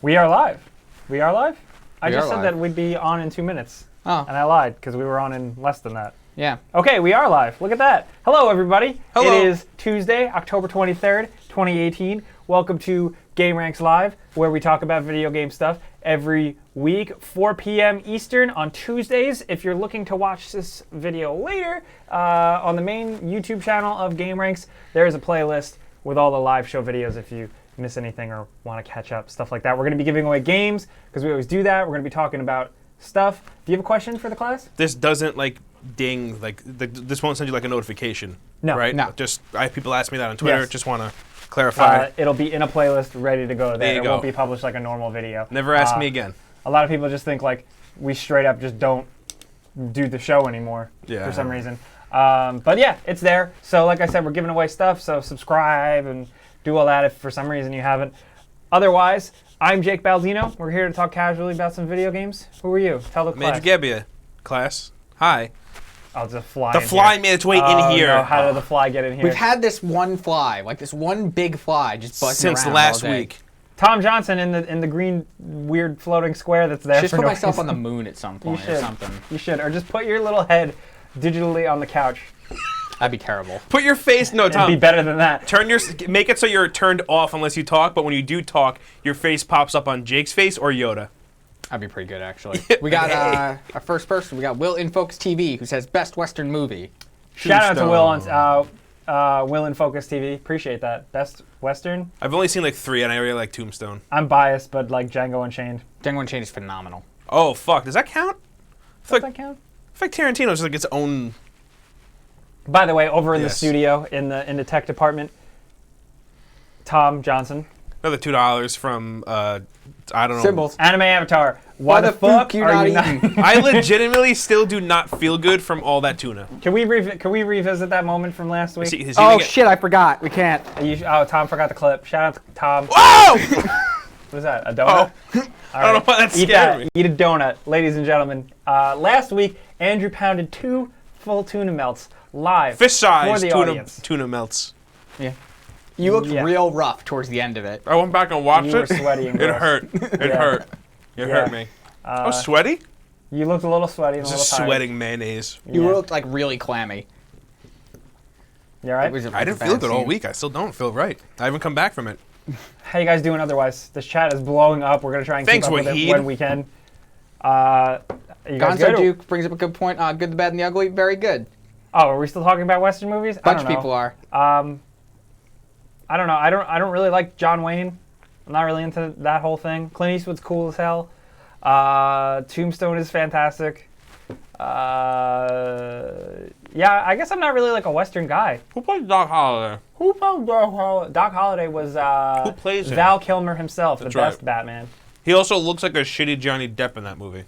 We are live. We are live? I We just are said live. that we'd be on in 2 minutes. Oh. And I lied because we were on in less than that. Yeah. Okay, we are live. Look at that. Hello, everybody. Hello. It is Tuesday, October 23rd, 2018. Welcome to Game Ranks Live, where we talk about video game stuff every week, 4 p.m. Eastern on Tuesdays. If you're looking to watch this video later, on the main YouTube channel of Game Ranks, there is a playlist with all the live show videos if you miss anything or want to catch up, stuff like that. We're going to be giving away games because we always do that. We're going to be talking about stuff. Do you have a question for the class? This doesn't ding, this won't send you a notification. No. Right? No. People ask me that on Twitter. Yes. Just want to clarify. It'll be in a playlist ready to go there. you It go. won't be published like a normal video. Never ask me again. A lot of people just think we straight up just don't do the show anymore Yeah. for some reason. But yeah, it's there. So like I said, we're giving away stuff. So subscribe and do all that if for some reason you haven't. Otherwise, I'm Jake Baldino. We're here to talk casually about some video games. Who are you? Tell the class. Major Gebbia, class. Hi. Oh, it's a fly. The in fly here. made its way Oh, in here. No. How did the fly get in here? We've had this one fly, this one big fly just buzzing Since around last all day. week. Tom Johnson in the green weird floating square that's there. Just for put no myself on reason. the moon at some You point or should. something. You should, or just put your little head digitally on the couch. That'd be terrible. Put your face. No, It'd Tom. be better than that. Make it so you're turned off unless you talk. But when you do talk, your face pops up on Jake's face or Yoda. That'd be pretty good, actually. We got our first person. We got Will in Focus TV, who says best Western movie. Shout out to Will Tombstone. on Will in Focus TV. Appreciate that. Best Western. I've only seen 3, and I really like Tombstone. I'm biased, but Django Unchained. Django Unchained is phenomenal. Oh fuck! Does that count? Does that count? I feel like Tarantino's its own. By the way, over in the Yes. studio in the tech department, Tom Johnson, Another $2 from I don't know. Symbols. Anime Avatar. Why the fuck you are not you not? eating? I legitimately still do not feel good from all that tuna. Can we revisit that moment from last week? Is he Oh gonna get- shit! I forgot. We can't. Tom forgot the clip. Shout out to Tom. Whoa! What is that? A donut? I don't know why that Eat scared me. Eat a donut, ladies and gentlemen. Last week, Andrew pounded 2 full tuna melts live for Fish-sized the audience. tuna melts. Yeah. You looked Yeah. real rough towards the end of it. I went back and watched You were it. sweaty and It gross. hurt. It Yeah. hurt. It Yeah. hurt me. I was sweaty? You looked a little sweaty and a Just little tired. sweating mayonnaise. You Yeah. looked really clammy. You all right? It was a I didn't bad feel good all scene. week. I still don't feel right. I haven't come back from it. How you guys doing otherwise? This chat is blowing up. We're going to try and Thanks, keep up with it Wahid. when we can. You guys Gonzo good? Duke brings up a good point. Good, the bad, and the ugly. Very good. Oh, are we still talking about Western movies? I Bunch don't of know. people are. I don't know. I don't really like John Wayne. I'm not really into that whole thing. Clint Eastwood's cool as hell. Tombstone is fantastic. Yeah, I guess I'm not really a Western guy. Who plays Doc Holliday? Who played Doc Holliday? Doc Holliday was Who plays him? Val Kilmer himself, That's the best right. Batman. He also looks like a shitty Johnny Depp in that movie.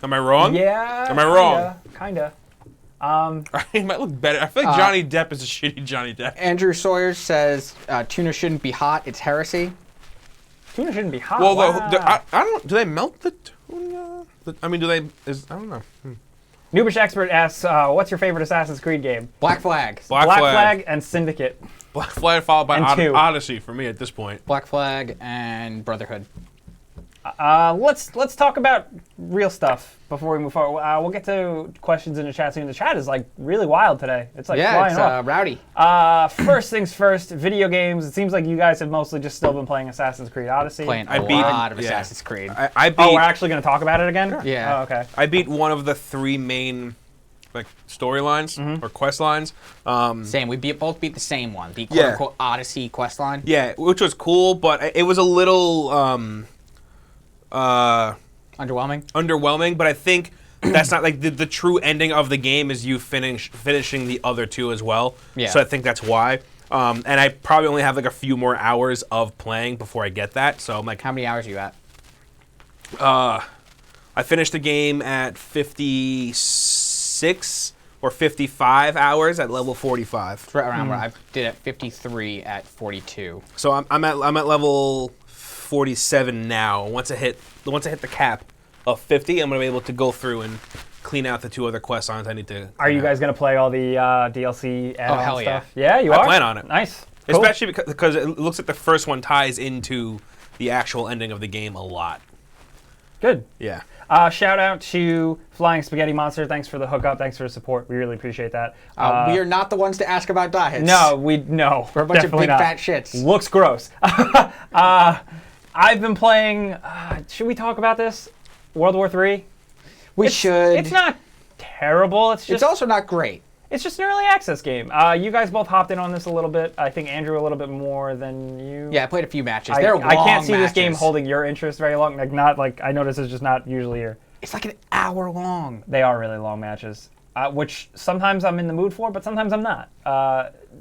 Am I wrong? Yeah. Am I wrong? Kinda. He might look better. I feel like Johnny Depp is a shitty Johnny Depp. Andrew Sawyer says tuna shouldn't be hot. It's heresy. Tuna shouldn't be hot. Well, wow. I don't know. Do they melt the tuna? I mean, do they? I don't know. Noobish Expert asks, what's your favorite Assassin's Creed game? Black Flag. Black Flag and Syndicate. Black Flag followed by And 2. Odyssey for me at this point. Black Flag and Brotherhood. Let's talk about real stuff before we move forward. We'll get to questions in the chat soon. The chat is really wild today. It's Yeah, flying it's off. rowdy. First things first, video games. It seems like you guys have mostly just still been playing Assassin's Creed Odyssey. Playing I a beat- lot of yeah. Assassin's Creed. I beat. Oh, we're actually going to talk about it again? Yeah. Oh, okay. I beat one of the 3 main storylines Mm-hmm. or quest lines. Same. We both beat the same one. The Yeah. quote-unquote Odyssey quest line. Yeah, which was cool, but it was a little Underwhelming. underwhelming. But I think that's not the true ending of the game is you finishing the other 2 as well. Yeah. So I think that's why. And I probably only have a few more hours of playing before I get that. So I'm How many hours are you at? I finished the game at 56 or 55 hours at level 45. It's right around where I did at 53 at 42. So I'm at level 47 now. Once I hit the cap of 50, I'm gonna be able to go through and clean out the 2 other quest lines I need to. Are you guys going to play all the DLC add-on hell yeah. stuff? Yeah, you I are? plan on it. Nice. Cool. Especially because it looks like the first one ties into the actual ending of the game a lot. Good. Yeah. Shout out to Flying Spaghetti Monster. Thanks for the hookup. Thanks for the support. We really appreciate that. We are not the ones to ask about diets. No, we're a bunch of big not. fat shits. Looks gross. I've been playing. Should we talk about this? World War III. We should. It's not terrible. It's also not great. It's just an early access game. You guys both hopped in on this a little bit. I think Andrew a little bit more than you. Yeah, I played a few matches. I can't see matches. this game holding your interest very long. I know this is just not usually your. It's like an hour long. They are really long matches, which sometimes I'm in the mood for, but sometimes I'm not.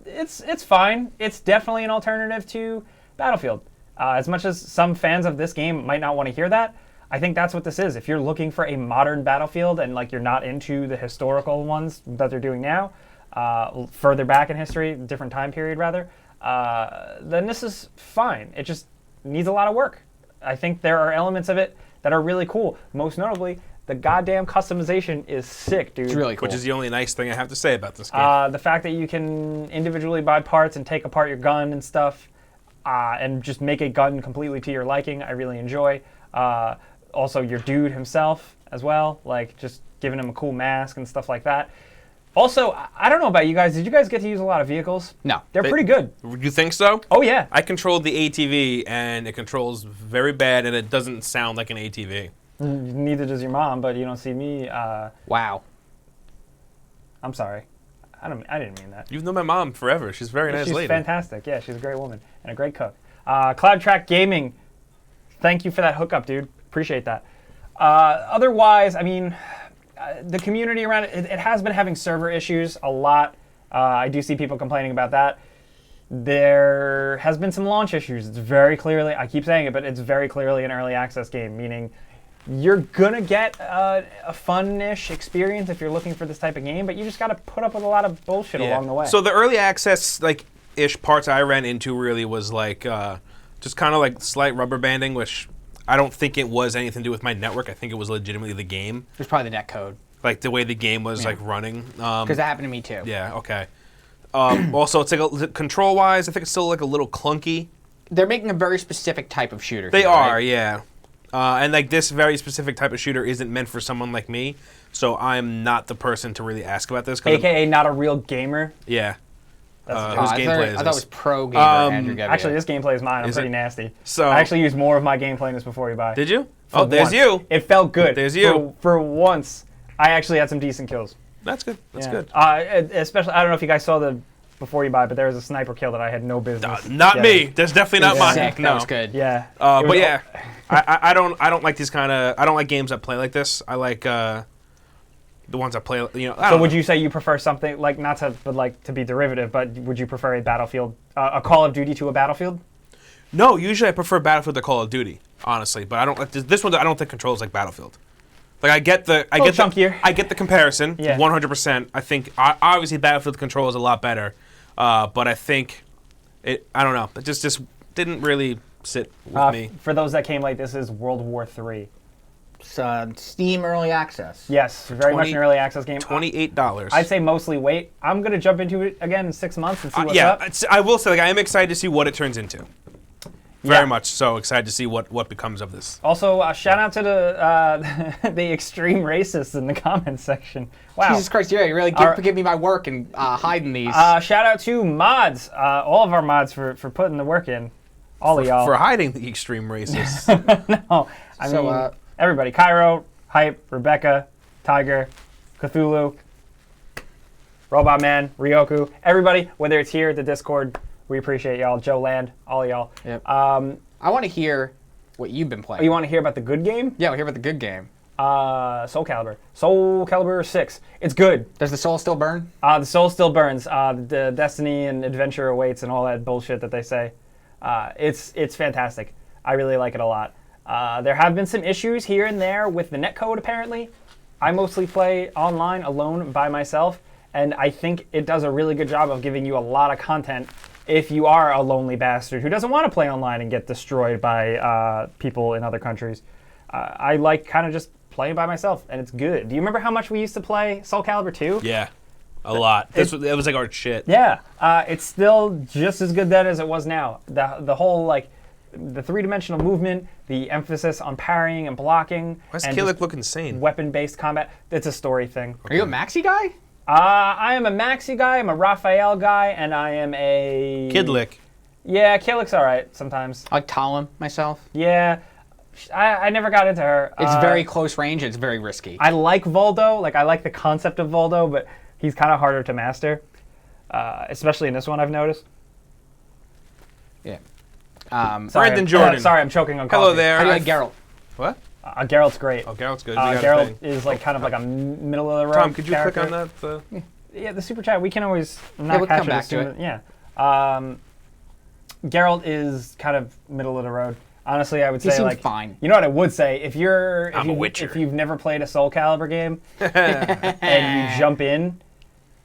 It's fine. It's definitely an alternative to Battlefield. As much as some fans of this game might not want to hear that, I think that's what this is. If you're looking for a modern Battlefield and you're not into the historical ones that they're doing now, further back in history, different time period rather, then this is fine. It just needs a lot of work. I think there are elements of it that are really cool. Most notably, the goddamn customization is sick, dude. It's really cool. Which is the only nice thing I have to say about this game. The fact that you can individually buy parts and take apart your gun and stuff, and just make a gun completely to your liking, I really enjoy. Also, your dude himself as well, just giving him a cool mask and stuff like that. Also, I don't know about you guys. Did you guys get to use a lot of vehicles? No. They're pretty good. You think so? Oh, yeah. I controlled the ATV, and it controls very bad, and it doesn't sound like an ATV. Neither does your mom, but you don't see me. Wow. I'm sorry. I didn't mean that. You've known my mom forever. She's a very nice lady. She's fantastic. Yeah, she's a great woman and a great cook. Cloud Track Gaming, thank you for that hookup, dude. Appreciate that. Otherwise, the community around it has been having server issues a lot. I do see people complaining about that. There has been some launch issues. It's very clearly, I keep saying it, but it's very clearly an early access game, meaning you're going to get a fun-ish experience if you're looking for this type of game, but you just got to put up with a lot of bullshit along the way. So the early access ish parts I ran into really was just kind of slight rubber banding, which I don't think it was anything to do with my network. I think it was legitimately the game. It was probably the net code. The way the game was running. Because that happened to me too. Yeah, okay. Also, it's control-wise, I think it's still a little clunky. They're making a very specific type of shooter. They here, are, right? yeah. And this very specific type of shooter isn't meant for someone like me, so I'm not the person to really ask about this. AKA not a real gamer. Yeah. That's whose gameplay is I thought it this? was pro gamer Andrew Gebbia. Actually, this gameplay is mine. I'm Is pretty it? nasty. So I actually used more of my gameplay in this before you buy. Did you? For Oh, there's once. you. It felt good. There's you. For once, I actually had some decent kills. That's good. That's Yeah. good. Especially, I don't know if you guys saw the before you buy, but there was a sniper kill that I had no business. Not getting. me. That's definitely not Yeah. mine. Sick. No. That was good. Yeah. But yeah, I don't like these kind of. I don't like games that play like this. I like the ones that play. I So don't would know. you say you prefer something not to be derivative, but would you prefer a Battlefield, a Call of Duty to a Battlefield? No, usually I prefer Battlefield to Call of Duty, honestly. But I don't like this one. I don't think controls like Battlefield. I get the chunkier. I get the comparison, Yeah. 100%. I think obviously Battlefield control is a lot better, but I think I don't know. It just didn't really sit with me. For those that came late, this is World War III. It's, Steam Early Access. Yes, very much an early access game. $28. I'd say mostly wait. I'm gonna jump into it again in 6 months and see what's up. I will say I am excited to see what it turns into. Very much so excited to see what becomes of this. Also, shout out to the extreme racists in the comments section. Wow. Jesus Christ, yeah, you really give me my work and hiding these. Shout out to mods, all of our mods for putting the work in. All of y'all. For hiding the extreme racists. No, I mean, everybody. Cairo, Hype, Rebecca, Tiger, Cthulhu, Robot Man, Ryoku, everybody, whether it's here, the Discord, we appreciate y'all. Joe Land, all of y'all. Yep. I want to hear what you've been playing. You want to hear about the good game? Yeah, we'll hear about the good game. Soulcalibur. Soulcalibur 6. It's good. Does the soul still burn? The soul still burns. The destiny and adventure awaits and all that bullshit that they say. It's fantastic. I really like it a lot. There have been some issues here and there with the netcode, apparently. I mostly play online alone by myself, and I think it does a really good job of giving you a lot of content if you are a lonely bastard who doesn't want to play online and get destroyed by people in other countries. I like kind of just playing by myself, and it's good. Do you remember how much we used to play Soulcalibur 2? Yeah, a lot. It was like our shit. Yeah, it's still just as good then as it was now. The whole the three-dimensional movement, the emphasis on parrying and blocking. Why does and Kilik just look insane? weapon-based combat. It's a story thing. Are you a Maxi guy? I am a Maxi guy, I'm a Raphael guy, and I am a... Kidlick. Yeah, Kilik's all right sometimes. I like Talim myself. Yeah, I never got into her. It's very close range. It's very risky. I like Voldo. Like, I like the concept of Voldo, but he's kind of harder to master, especially in this one, I've noticed. Yeah. Sorry, Brandon Jordan. Sorry, I'm choking on coffee. Hello there. How do you like Geralt? What? Geralt's great. Oh, Geralt's good. You got a Geralt thing. is like kind of like a middle of the road Tom, could you character. click on that? Yeah, the super chat. We can always not we'll catch come it back as soon to as- Yeah. Geralt is kind of middle of the road. Honestly, I would say seems like fine. You know what I would say? If I'm a Witcher. if you've never played a Soulcalibur game and you jump in,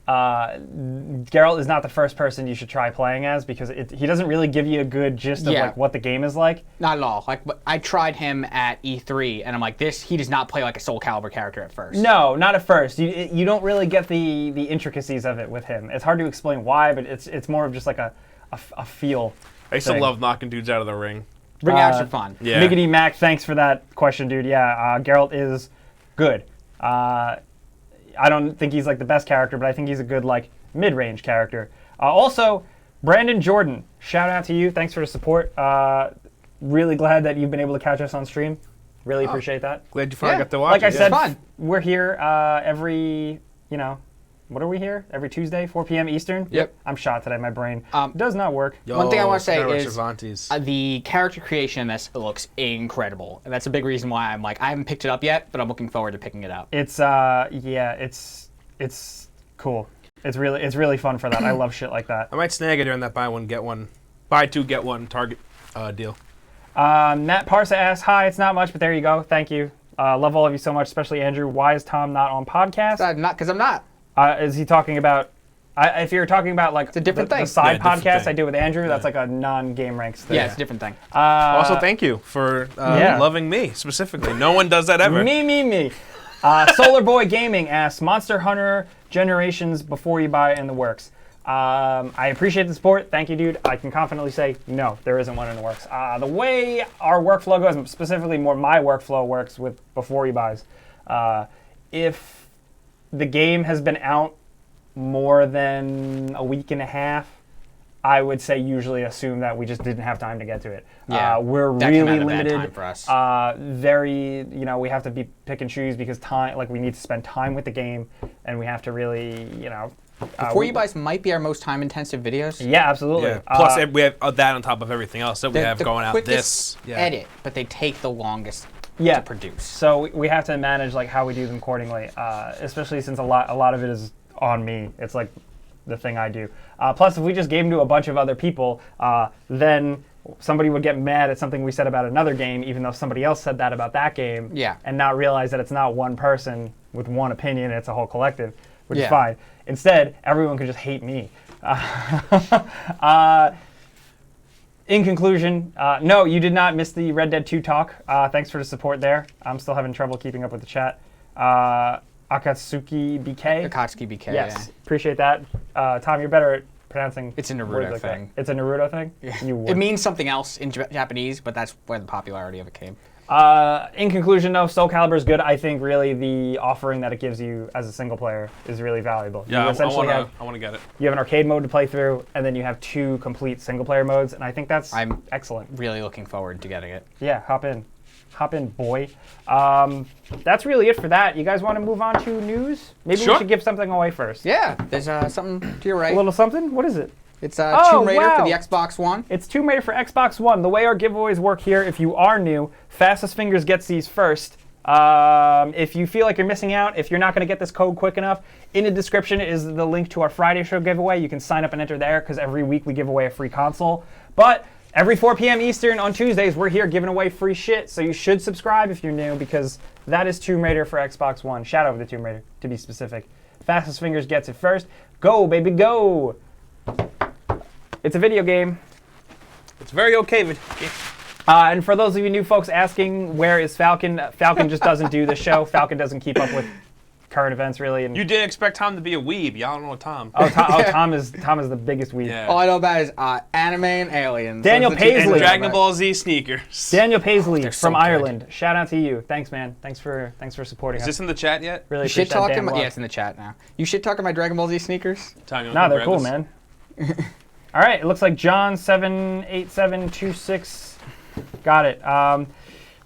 Geralt is not the first person you should try playing as because he doesn't really give you a good gist of Yeah. like what the game is like. Not at all. Like, but I tried him at E3, and I'm like, he does not play like a Soul Calibur character at first. No, not at first. You don't really get the intricacies of it with him. It's hard to explain why, but it's more of just like a feel. I used to thing. love knocking dudes out of the ring. Ring outs are fun. Yeah. Miggity Mac, thanks for that question, dude. Yeah, Geralt is good. I don't think he's like the best character, but I think he's a good like mid-range character. Also, Brandon Jordan, shout out to you. Thanks for the support. Really glad that you've been able to catch us on stream. Really appreciate that. Glad you finally Yeah. got to watch Like it. I said, fun. we're here every, what are we here? Every Tuesday, 4 p.m. Eastern? Yep. I'm shot today. My brain Um, does not work. Yo, One thing I wanna say Sarah is, Cervantes. The character creation in this looks incredible, and that's a big reason why I'm like, I haven't picked it up yet, but I'm looking forward to picking it up. It's it's cool. It's really fun for that. I love shit like that. I might snag it during that buy two get one Target deal. Matt Parsa asks, "Hi, it's not much, but there you go. Thank you. Love all of you so much, especially Andrew. Why is Tom not on podcast? Not because I'm not. Is he talking about? If you're talking about like a different the thing. side Yeah, different podcast thing. I do with Andrew, that's like a non-game ranks thing. Yeah, it's a different thing. Also, thank you for yeah. loving me specifically. No one does that ever. Me. Solar Boy Gaming asks, Monster Hunter Generations before you buy it in the works. I appreciate the support. Thank you, dude. I can confidently say, no, there isn't one in the works. The way our workflow goes, and specifically more my workflow works with before you buys, if the game has been out more than a week and a half, I would say usually assume that we just didn't have time to get to it. Yeah, We're that came really at a bad limited. time for us. Very, we have to be pick and choose because time, like we need to spend time with the game, and we have to really, Before you buys might be our most time-intensive videos. Yeah, absolutely. Yeah. Plus, we have that on top of everything else that we have The going out. quickest This. Yeah. edit, but they take the longest yeah. to produce. So we have to manage like how we do them accordingly, especially since a lot of it is on me. It's like the thing I do. Plus, if we just gave them to a bunch of other people, then somebody would get mad at something we said about another game, even though somebody else said that about that game, Yeah. and not realize that it's not one person with one opinion, it's a whole collective, which is Yeah. fine. Instead, everyone could just hate me. In conclusion, no, you did not miss the Red Dead 2 talk. Thanks for the support there. I'm still having trouble keeping up with the chat. Akatsuki BK. Akatsuki BK. Yes, appreciate that. Tom, you're better at pronouncing. It's a Naruto words like that. thing. It's a Naruto thing? Yeah. You would. It means something else in Japanese, but that's where the popularity of it came. In conclusion, though, Soul Calibur is good. I think really the offering that it gives you as a single player is really valuable. Yeah, You essentially I want to get it. you have an arcade mode to play through, and then you have 2 complete single player modes, and I think that's I'm excellent. really looking forward to getting it. Yeah, hop in, boy. That's really it for that. You guys want to move on to news? Maybe Sure. we should give something away first. Yeah, there's something to your right. A little something? What is it? It's Oh, Tomb Raider for wow. the Xbox One. It's Tomb Raider for Xbox One. The way our giveaways work here, if you are new, Fastest Fingers gets these first. If you feel like you're missing out, if you're not going to get this code quick enough, in the description is the link to our Friday show giveaway. You can sign up and enter there because every week we give away a free console. But every 4 p.m. Eastern on Tuesdays, we're here giving away free shit. So you should subscribe if you're new because that is Tomb Raider for Xbox One. Shadow of the Tomb Raider, to be specific. Fastest Fingers gets it first. Go, baby, go! It's a video game. It's very okay. But And for those of you new folks asking, where is Falcon? Falcon just doesn't do the show. Falcon doesn't keep up with current events really. And You did expect Tom to be a weeb. Y'all don't know Tom. Tom is the biggest weeb. Yeah. All I know about is anime and aliens. Daniel Those are the two Paisley. things I know Dragon about. Ball Z sneakers. Daniel Paisley They're so from good. Ireland. Shout out to you. Thanks, man. Thanks for supporting Is us. this in the chat yet? Really You shit appreciate that talking damn my, love. yeah, it's in the chat now. You shit talking my Dragon Ball Z sneakers? No, they're cool, man. All right, it looks like John78726 got it.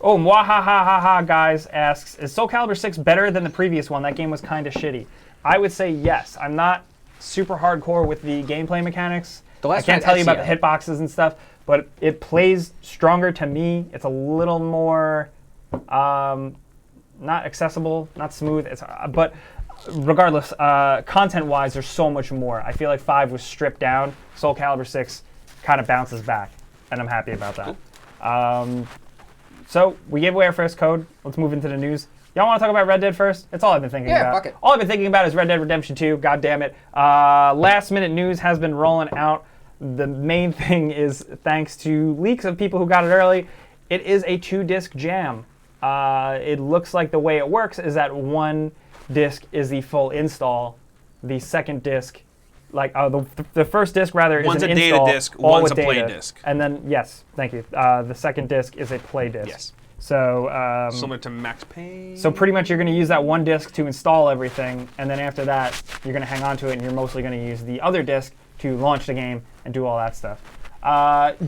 Mwahahaha guys asks, is Soulcalibur 6 better than the previous one? That game was kind of shitty. I would say yes. I'm not super hardcore with the gameplay mechanics. I can't tell you about the hitboxes and stuff, but it plays stronger to me. It's a little more not accessible, not smooth. But regardless, content-wise, there's so much more. I feel like 5 was stripped down. Soulcalibur 6 kind of bounces back, and I'm happy about that. So we gave away our first code. Let's move into the news. Y'all want to talk about Red Dead first? It's all I've been thinking about. Yeah, fuck it. All I've been thinking about is Red Dead Redemption 2. God damn it. Last minute news has been rolling out. The main thing is thanks to leaks of people who got it early. It is a 2-disc jam. It looks like the way it works is that one disc is the full install. The second disc, the first disc rather is One's an a data install, disc, all one's with a play data. disc. And then yes, thank you. The second disc is a play disc. Yes. So Similar to Max Payne. so pretty much you're going to use that one disc to install everything, and then after that you're going to hang on to it, and you're mostly going to use the other disc to launch the game and do all that stuff.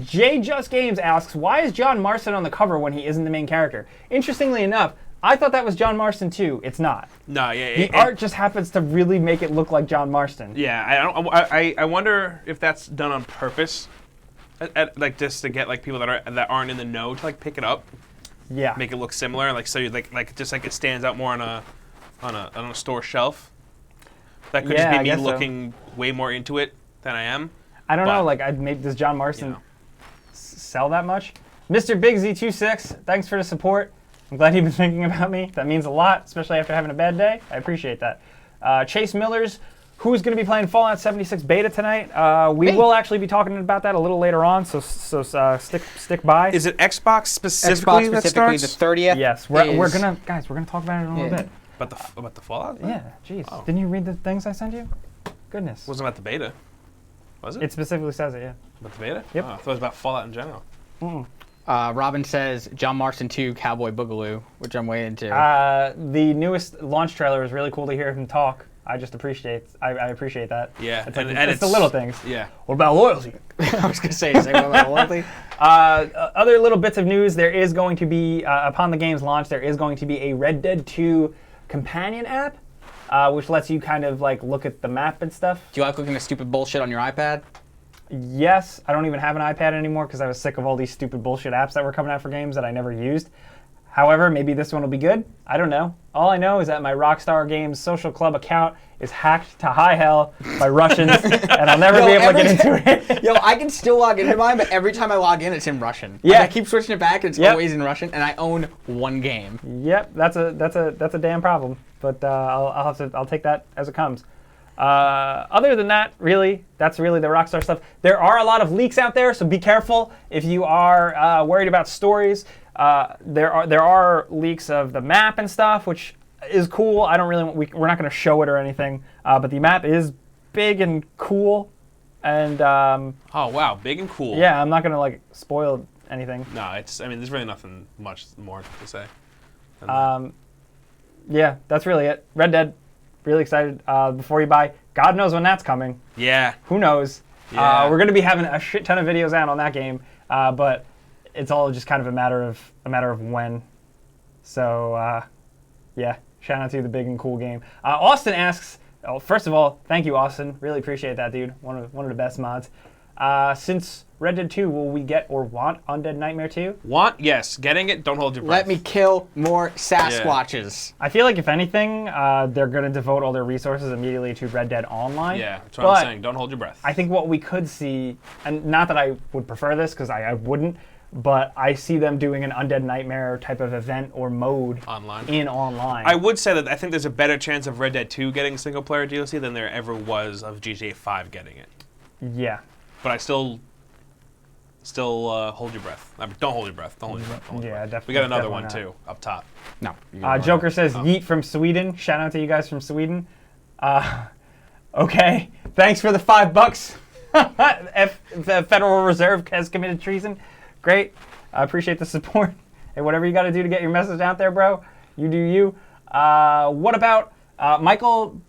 J Just Games asks, why is John Marston on the cover when he isn't the main character? Interestingly enough, I thought that was John Marston too. It's not. No, yeah. The art just happens to really make it look like John Marston. Yeah, I wonder if that's done on purpose, like just to get like people that aren't in the know to like pick it up, Yeah. make it look similar, like so you like just like it stands out more on a store shelf. That could Yeah, I just be me guess so. looking way more into it than I am. I don't know. But, Like, maybe does John Marston you know. sell that much? Mr. Big Z26, thanks for the support. I'm glad you've been thinking about me. That means a lot, especially after having a bad day. I appreciate that. Chase Millers, who's going to be playing Fallout 76 beta tonight? We will actually be talking about that a little later on, so stick by. Is it Xbox specifically that starts? the 30th. Yes, we're gonna talk about it in a little bit. About the Fallout? Yeah, jeez. Oh. Didn't you read the things I sent you? Goodness. It wasn't about the beta. Was it? It specifically says it, yeah. About the beta? Yep. Oh, I thought it was about Fallout in general. Robin says John Marston 2 Cowboy Boogaloo, which I'm way into. The newest launch trailer is really cool to hear him talk. I just appreciate that. Yeah, It's, it's the little things. Yeah. What about loyalty? I was going to say what about loyalty? Other little bits of news, there is going to be, upon the game's launch, there is going to be a Red Dead 2 companion app, which lets you kind of like look at the map and stuff. Do you like looking at stupid bullshit on your iPad? Yes, I don't even have an iPad anymore because I was sick of all these stupid bullshit apps that were coming out for games that I never used. However, maybe this one will be good. I don't know. All I know is that my Rockstar Games social club account is hacked to high hell by Russians, and I'll never be able to get into it. Yo, I can still log into mine, but every time I log in, it's in Russian. Yeah. Like, I keep switching it back, and it's always in Russian, and I own one game. Yep, that's a damn problem. But I'll take that as it comes. Other than that, really, that's really the Rockstar stuff. There are a lot of leaks out there, so be careful if you are worried about stories. There are leaks of the map and stuff, which is cool. I don't really we're not going to show it or anything, but the map is big and cool, and Oh wow, big and cool. yeah, I'm not going to like spoil anything. No, there's really nothing much more to say. than that. Yeah, that's really it. Red Dead, really excited. Before you buy, God knows when that's coming. Yeah. Who knows? Yeah. We're going to be having a shit ton of videos out on that game, but it's all just kind of a matter of when. So yeah, shout out to the big and cool game. Austin asks, first of all, thank you, Austin. Really appreciate that, dude. One of the best mods. Since Red Dead 2, will we get or want Undead Nightmare 2? Want? Yes. Getting it? Don't hold your breath. Let me kill more Sasquatches. I feel like if anything, they're going to devote all their resources immediately to Red Dead Online. Yeah, that's what I'm saying. Don't hold your breath. I think what we could see, and not that I would prefer this because I wouldn't, but I see them doing an Undead Nightmare type of event or mode Online. in online. I would say that I think there's a better chance of Red Dead 2 getting single player DLC than there ever was of GTA 5 getting it. Yeah. But I still still hold your breath. Don't hold your breath. Don't hold your breath. Don't hold your Yeah, breath. definitely. We got another one definitely too up top. No. Joker says yeet from Sweden. Shout out to you guys from Sweden. Okay, thanks for the $5. The Federal Reserve has committed treason. Great, I appreciate the support. Hey, whatever you got to do to get your message out there, bro, you do you. What about Michael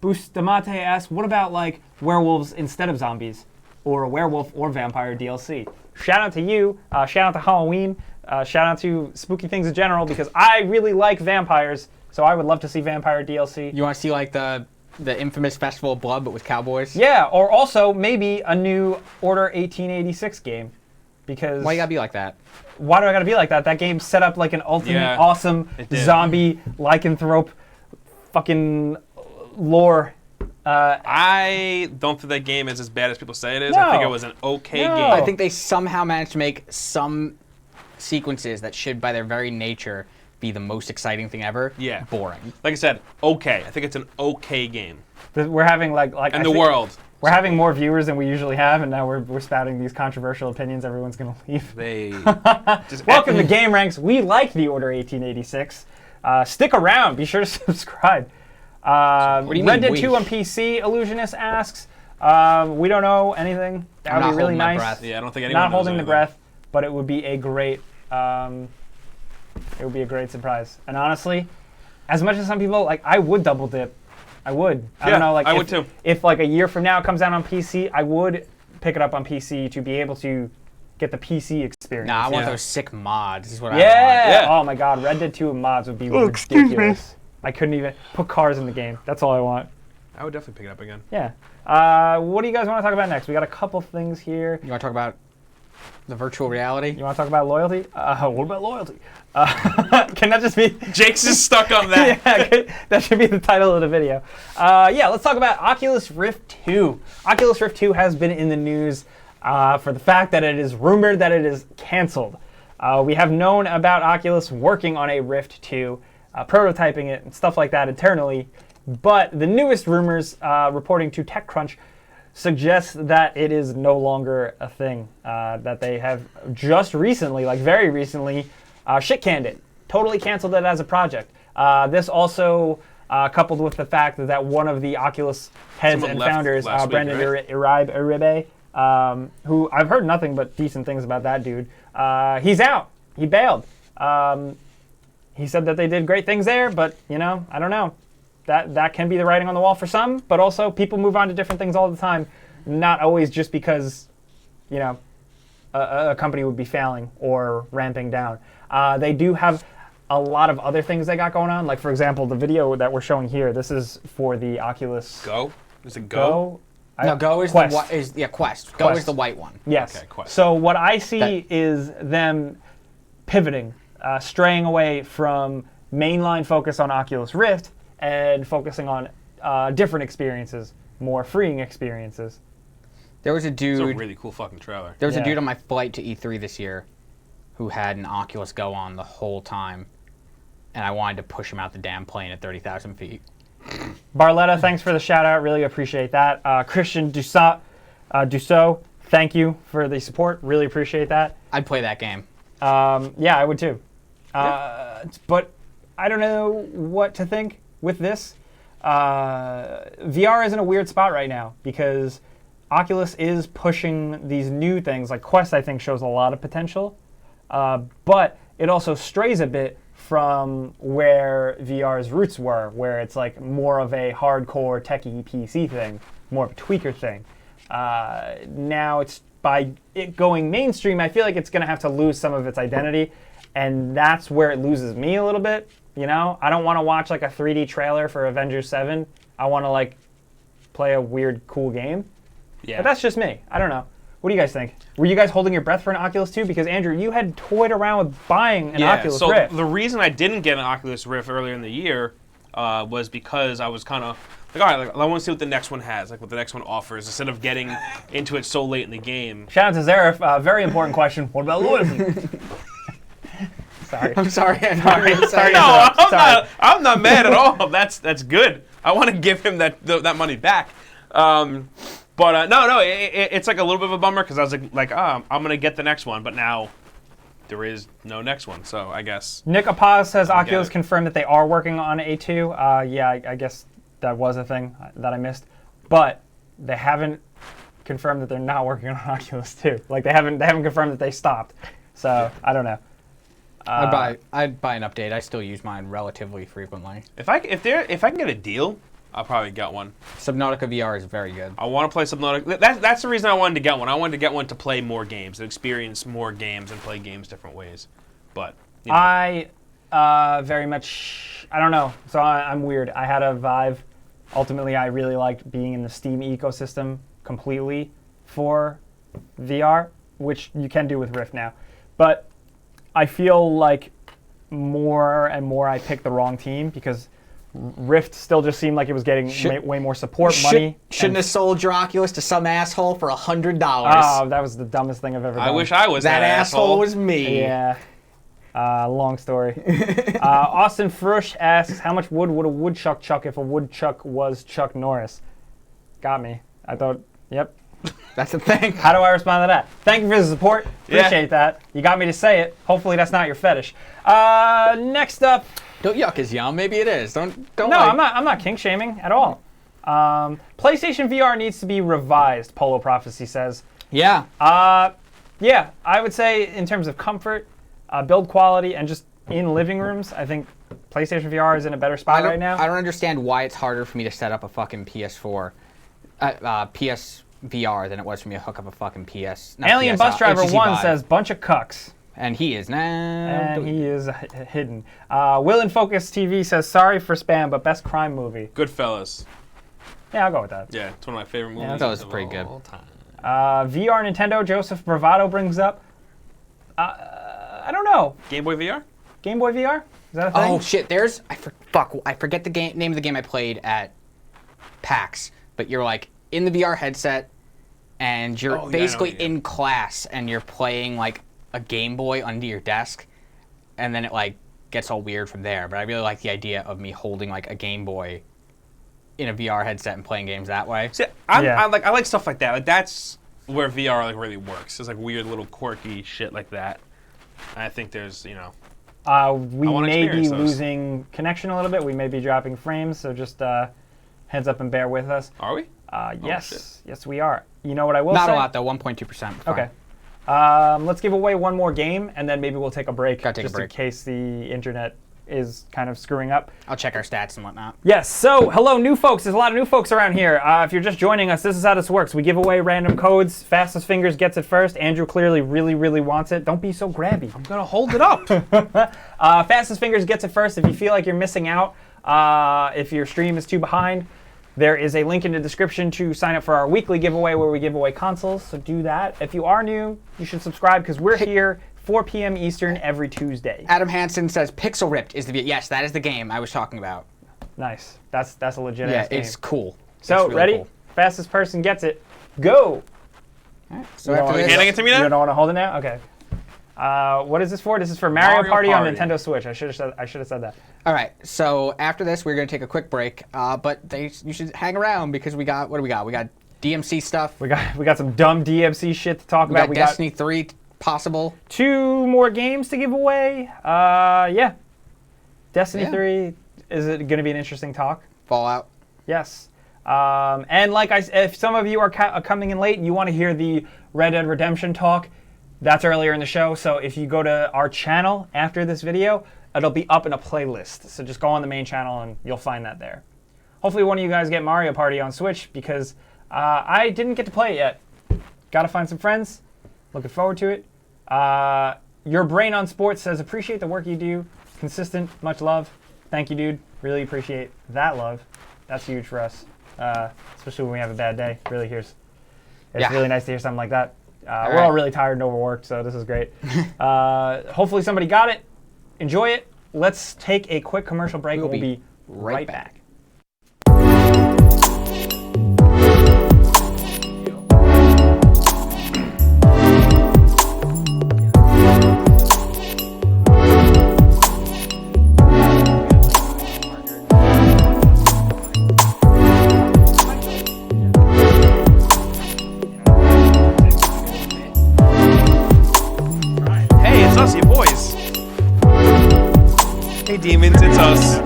Bustamante asks, what about like werewolves instead of zombies, or a werewolf or vampire DLC? Shout out to you. Shout out to Halloween. Shout out to spooky things in general, because I really like vampires, so I would love to see vampire DLC. You want to see like the infamous Festival of Blood, but with cowboys? Yeah, or also maybe a new Order 1886 game, because Why you gotta be like that? why do I gotta be like that? That game set up like an ultimate Yeah, awesome it did. zombie lycanthrope fucking lore. I don't think that game is as bad as people say it is. No. I think it was an okay No. game. I think they somehow managed to make some sequences that should, by their very nature, be the most exciting thing ever. Yeah. Boring. Like I said, okay. I think it's an okay game. We're having like And I the think world. We're having more viewers than we usually have, and now we're spouting these controversial opinions. Everyone's gonna leave. They just Welcome to Game Ranks. We like the Order 1886. Stick around. Be sure to subscribe. do you mean Red Dead we? 2 on PC, Illusionist asks. We don't know anything. That I'm would not be really holding my nice. breath. Yeah, I don't think anyone Not knows holding the anything. breath, but it would be a great. It would be a great surprise. And honestly, as much as some people like, I would double dip. I would. I Yeah, don't know. Like, I if, would too. If like a year from now it comes out on PC, I would pick it up on PC to be able to get the PC experience. Nah, I want Yeah. those sick mods. This is what I Yeah. Yeah. Oh my God, Red Dead 2 mods would be ridiculous. I couldn't even put cars in the game. That's all I want. I would definitely pick it up again. Yeah. What do you guys want to talk about next? We got a couple things here. want. You want to talk about the virtual reality? You want to talk about loyalty? What about loyalty? Can that just be? Jake's is stuck on that. Yeah, that should be the title of the video. Yeah, let's talk about Oculus Rift 2. Oculus Rift 2 has been in the news for the fact that it is rumored that it is canceled. We have known about Oculus working on a Rift 2, prototyping it and stuff like that internally, but the newest rumors reporting to TechCrunch suggests that it is no longer a thing, that they have just recently, like very recently, shit-canned it, totally canceled it as a project. This also coupled with the fact that one of the Oculus heads Someone and left founders, last week, Brendan right? Iribe, who I've heard nothing but decent things about that dude, he's out. He bailed. He said that they did great things there, but, you know, I don't know. That can be the writing on the wall for some, but also people move on to different things all the time, not always just because, you know, a company would be failing or ramping down. They do have a lot of other things they got going on. Like, for example, the video that we're showing here, this is for the Oculus Go? Is it Go? No, Go is Quest. Quest. Go Quest. is the white one. Yes. Okay, Quest. So what I see is them pivoting, straying away from mainline focus on Oculus Rift and focusing on different experiences, more freeing experiences. There was a It's dude. a really cool fucking trailer. There was Yeah. a dude on my flight to E3 this year who had an Oculus Go on the whole time, and I wanted to push him out the damn plane at 30,000 feet. Barletta, thanks for the shout out. Really appreciate that. Christian Dussault, thank you for the support. Really appreciate that. I'd play that game. Yeah, I would too. But I don't know what to think with this. VR is in a weird spot right now because Oculus is pushing these new things. Like Quest, I think, shows a lot of potential. But it also strays a bit from where VR's roots were, where it's like more of a hardcore techie PC thing, more of a tweaker thing. Now it's by it going mainstream, I feel like it's going to have to lose some of its identity, and that's where it loses me a little bit. You know, I don't want to watch like a 3D trailer for Avengers 7. I want to like play a weird, cool game. Yeah. But that's just me. I don't know. What do you guys think? Were you guys holding your breath for an Oculus 2? Because, Andrew, you had toyed around with buying an Oculus so Rift. the reason I didn't get an Oculus Rift earlier in the year was because I was kind of like, all right, like, I want to see what the next one has, like what the next one offers, instead of getting into it so late in the game. Shout out to Zaref. Very important question. What about loyalty? Sorry. I'm sorry. Sorry. No, Sorry. I'm not mad at all. That's good. I want to give him that money back. But no, it's like a little bit of a bummer because I was I'm gonna get the next one, but now there is no next one. So I guess Nick Apaz says I get Oculus it. confirmed that they are working on A2. Yeah, I guess that was a thing that I missed, but they haven't confirmed that they're not working on Oculus 2. Like they haven't confirmed that they stopped. So I don't know. I'd buy an update. I still use mine relatively frequently. if I can get a deal, I'll probably get one. Subnautica VR is very good. I want to play Subnautica. That's the reason I wanted to get one. I wanted to get one to play more games, and experience more games, and play games different ways. But you know. I very much, I don't know. So I'm weird. I had a Vive. Ultimately, I really liked being in the Steam ecosystem completely for VR, which you can do with Rift now. But I feel like more and more I picked the wrong team because Rift still just seemed like it was getting way more support, money. Shouldn't have sold your Oculus to some asshole for $100. Oh, that was the dumbest thing I've ever done. I wish I was that asshole. Was me. Yeah. Long story. Austin Frush asks, how much wood would a woodchuck chuck if a woodchuck was Chuck Norris? Got me. I thought, yep. That's the thing. How do I respond to that? Thank you for the support. Appreciate that. You got me to say it. Hopefully that's not your fetish. Next up. Don't yuck his yum. Maybe it is. Don't. No, I'm not kink shaming at all. PlayStation VR needs to be revised, Polo Prophecy says. Yeah. Yeah, I would say in terms of comfort, build quality, and just in living rooms, I think PlayStation VR is in a better spot right now. I don't understand why it's harder for me to set up a fucking PS4, PSVR than it was for me to hook up a fucking PS. Alien Bus Driver 1 says, bunch of cucks. And he is now. And he is hidden. Will in Focus TV says, sorry for spam, but best crime movie. Goodfellas. Yeah, I'll go with that. Yeah, it's one of my favorite movies. that was pretty good. All time. VR Nintendo, Joseph Bravado brings up. I don't know. Game Boy VR? Game Boy VR? Is that a thing? Oh shit! I forget the name of the game I played at PAX. But you're like in the VR headset, and you're basically in class, and you're playing like a Game Boy under your desk, and then it like gets all weird from there. But I really like the idea of me holding like a Game Boy in a VR headset and playing games that way. See, I like stuff like that. Like that's where VR like really works. It's like weird little quirky shit like that. And I think there's we may be losing connection a little bit. We may be dropping frames, so just heads up and bear with us. Are we? Yes, we are. You know what I will say? Not a lot though, 1.2%. Okay. Let's give away one more game, and then maybe we'll take a break, in case the internet is kind of screwing up. I'll check our stats and whatnot. Yes, so hello new folks. There's a lot of new folks around here. If you're just joining us, this is how this works. We give away random codes. Fastest Fingers gets it first. Andrew clearly really, really wants it. Don't be so grabby. I'm going to hold it up. Fastest Fingers gets it first. If you feel like you're missing out, if your stream is too behind, there is a link in the description to sign up for our weekly giveaway where we give away consoles, so do that. If you are new, you should subscribe because we're here 4 p.m. Eastern every Tuesday. Adam Hansen says Pixel Ripped is the yes, that is the game I was talking about. Nice. That's a legit game. It's cool. So it's really ready? cool. Fastest person gets it. Go. All right, so Are you handing it to me now? You don't want to hold it now? Okay. What is this for? This is for Mario Party on Nintendo Switch. I should have said that. All right. So after this, we're gonna take a quick break. But you should hang around because we got what do we got? We got DMC stuff. We got some dumb DMC shit to talk about. We got Destiny 3 possible. 2 more games to give away. Yeah. Destiny 3, is it going to be an interesting talk? Fallout. Yes. And like if some of you are coming in late and you want to hear the Red Dead Redemption talk, that's earlier in the show. So if you go to our channel after this video, it'll be up in a playlist. So just go on the main channel and you'll find that there. Hopefully one of you guys get Mario Party on Switch because I didn't get to play it yet. Got to find some friends. Looking forward to it. Your Brain on Sports says, appreciate the work you do. Consistent, much love. Thank you, dude. Really appreciate that love. That's huge for us, especially when we have a bad day. Really, it's really nice to hear something like that. We're all really tired and overworked, so this is great. Hopefully somebody got it. Enjoy it. Let's take a quick commercial break. We'll be right back. Hey, demons, it's us.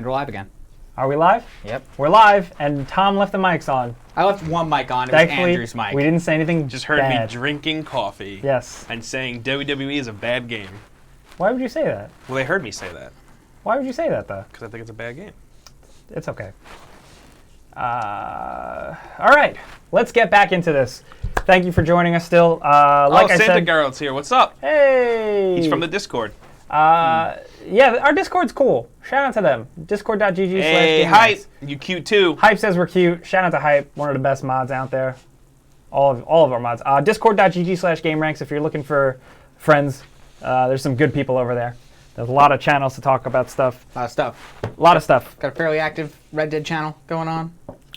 Live again. Are we live? Yep. We're live, and Tom left the mics on. I left one mic on. It Thankfully, was Andrew's mic. we didn't say anything Just heard bad. me drinking coffee. Yes. And saying WWE is a bad game. Why would you say that? Well, they heard me say that. Why would you say that, though? Because I think it's a bad game. It's okay. All right. Let's get back into this. Thank you for joining us still. Like I Santa said, Geralt's here. What's up? Hey! He's from the Discord. Yeah, our Discord's cool. Shout out to them. Discord.gg/GameRanks. Hey, Hype. You cute, too. Hype says we're cute. Shout out to Hype, one of the best mods out there. All of our mods. Discord.gg/GameRanks if you're looking for friends. There's some good people over there. There's a lot of channels to talk about stuff. A lot of stuff. A lot of stuff. Got a fairly active Red Dead channel going on.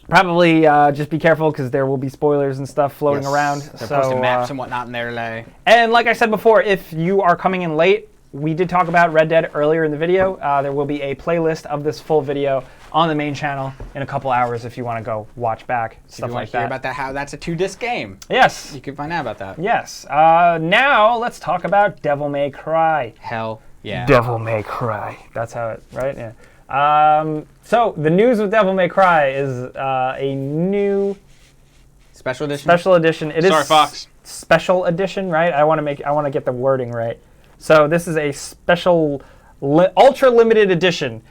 Probably just be careful because there will be spoilers and stuff floating around. They're posting maps and whatnot in there today. And like I said before, if you are coming in late, we did talk about Red Dead earlier in the video. There will be a playlist of this full video on the main channel in a couple hours if you want to go watch back, stuff like that. Hear about that? How that's a 2-disc game. Yes. You can find out about that. Yes. Now let's talk about Devil May Cry. Hell yeah. Devil May Cry. That's how it, right? Yeah. So the news with Devil May Cry is a new Special edition. special edition. It is Sorry, Fox. special edition, right? I want to get the wording right. So this is a special ultra limited edition,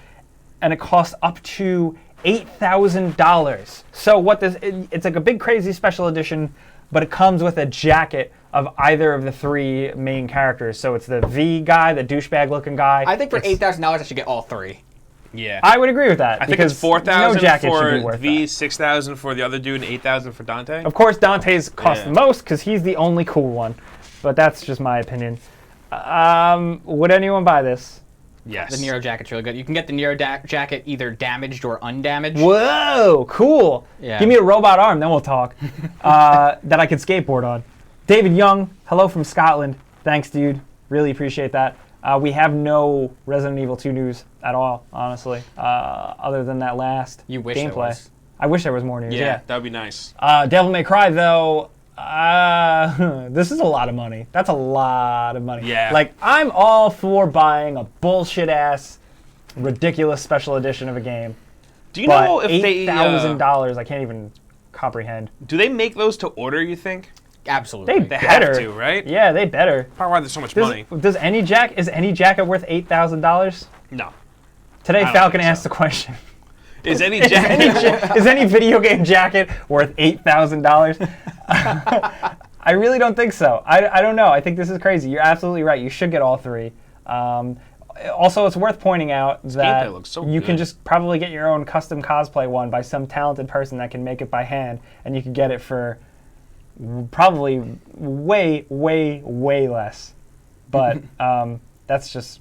and it costs up to $8,000. So what this? It's like a big crazy special edition, but it comes with a jacket of either of the three main characters. So it's the V guy, the douchebag looking guy. I think for $8,000 I should get all three. Yeah. I would agree with that. I think it's $4,000 no jacket should be for worth V, that. $6,000 for the other dude, and $8,000 for Dante. Of course, Dante's cost Yeah. the most because he's the only cool one, but that's just my opinion. Would anyone buy this? Yes. The Nero jacket's really good. You can get the Nero jacket either damaged or undamaged. Whoa, cool. Yeah. Give me a robot arm, then we'll talk. That I can skateboard on. David Young, hello from Scotland. Thanks, dude. Really appreciate that. We have no Resident Evil 2 news at all, honestly, other than that last You wish gameplay. there was. I wish there was more news, yeah. that would be nice. Devil May Cry, though, this is a lot of money. That's a lot of money. Yeah. Like, I'm all for buying a bullshit-ass, ridiculous special edition of a game. Do you know if they $8,000, I can't even comprehend. do they make those to order? You think Absolutely. They they better. have to, right? Yeah, they better. Probably why there's so much Does, money. is any jacket worth $8,000? No. Today, I don't Falcon think asked so. the question. Is any jacket? Is any video game jacket worth $8,000? I really don't think so. I don't know. I think this is crazy. You're absolutely right. You should get all three. Also, it's worth pointing out that gameplay looks so you can good. just probably get your own custom cosplay one by some talented person that can make it by hand, and you can get it for probably way, way, way less. But that's just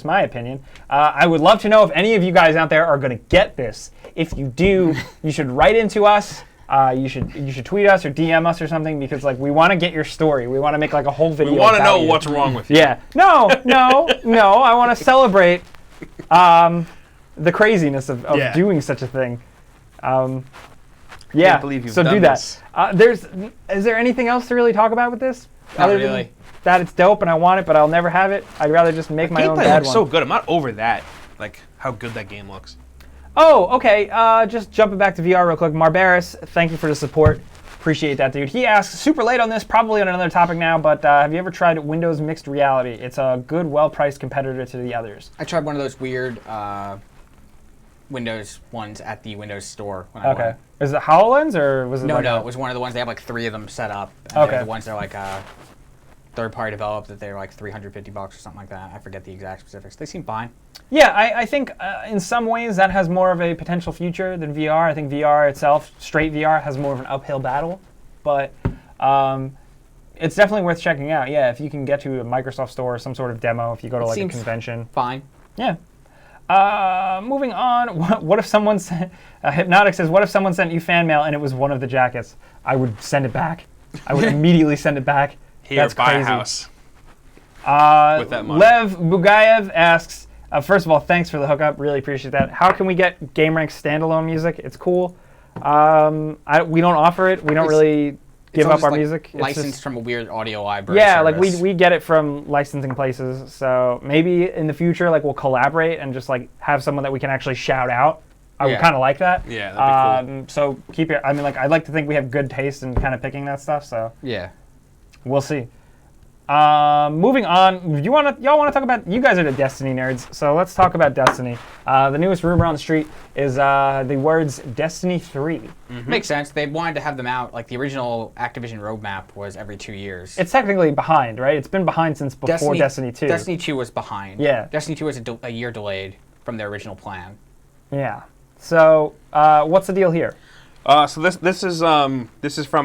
my opinion. I would love to know if any of you guys out there are going to get this. If you do, you should write into us. You should tweet us or DM us or something because like we want to get your story. We want to make like a whole video. We want to about know you. what's wrong with you. Yeah. No. I want to celebrate the craziness of Yeah. doing such a thing. Yeah. Can't believe you've so done do this. that. Is there anything else to really talk about with this? Not Other than- really. that it's dope and I want it, but I'll never have it. I'd rather just make my own Gameplay bad looks one. so good. I'm not over that. Like how good that game looks. Oh, okay. Just jumping back to VR real quick. Marbaris, thank you for the support. Appreciate that, dude. He asks, super late on this, probably on another topic now, but have you ever tried Windows Mixed Reality? It's a good, well-priced competitor to the others. I tried one of those weird Windows ones at the Windows store when I went. Is it HoloLens or was it No, it was one of the ones, they have like 3 of them set up. And they're the ones that are like third-party developed, that they're like $350 or something like that. I forget the exact specifics. They seem fine. Yeah, I think in some ways that has more of a potential future than VR. I think VR itself, straight VR, has more of an uphill battle. But it's definitely worth checking out. Yeah, if you can get to a Microsoft store or some sort of demo, if you go to like a convention. Fine. Yeah. Moving on, what if someone sent, Hypnotic says, what if someone sent you fan mail and it was one of the jackets? I would send it back. I would immediately send it back. Here, That's buy crazy. a house. With that money. Lev Bugayev asks, first of all, thanks for the hookup. Really appreciate that. How can we get GameRank's standalone music? It's cool. We don't offer it. We don't really give up our music. It's licensed just, from a weird audio library. Yeah, service. like we get it from licensing places. So maybe in the future, like we'll collaborate and just like have someone that we can actually shout out. I would kind of like that. Yeah, that'd be cool. So keep it. I mean, like I'd like to think we have good taste in kind of picking that stuff. So yeah, we'll see. Moving on, y'all want to talk about? You guys are the Destiny nerds, so let's talk about Destiny. The newest rumor on the street is the words Destiny 3. Mm-hmm. Makes sense. They wanted to have them out. Like the original Activision roadmap was every 2 years. It's technically behind, right? It's been behind since before Destiny 2. Destiny 2 was behind. Yeah. Destiny 2 was a year delayed from their original plan. Yeah. So what's the deal here? So this is from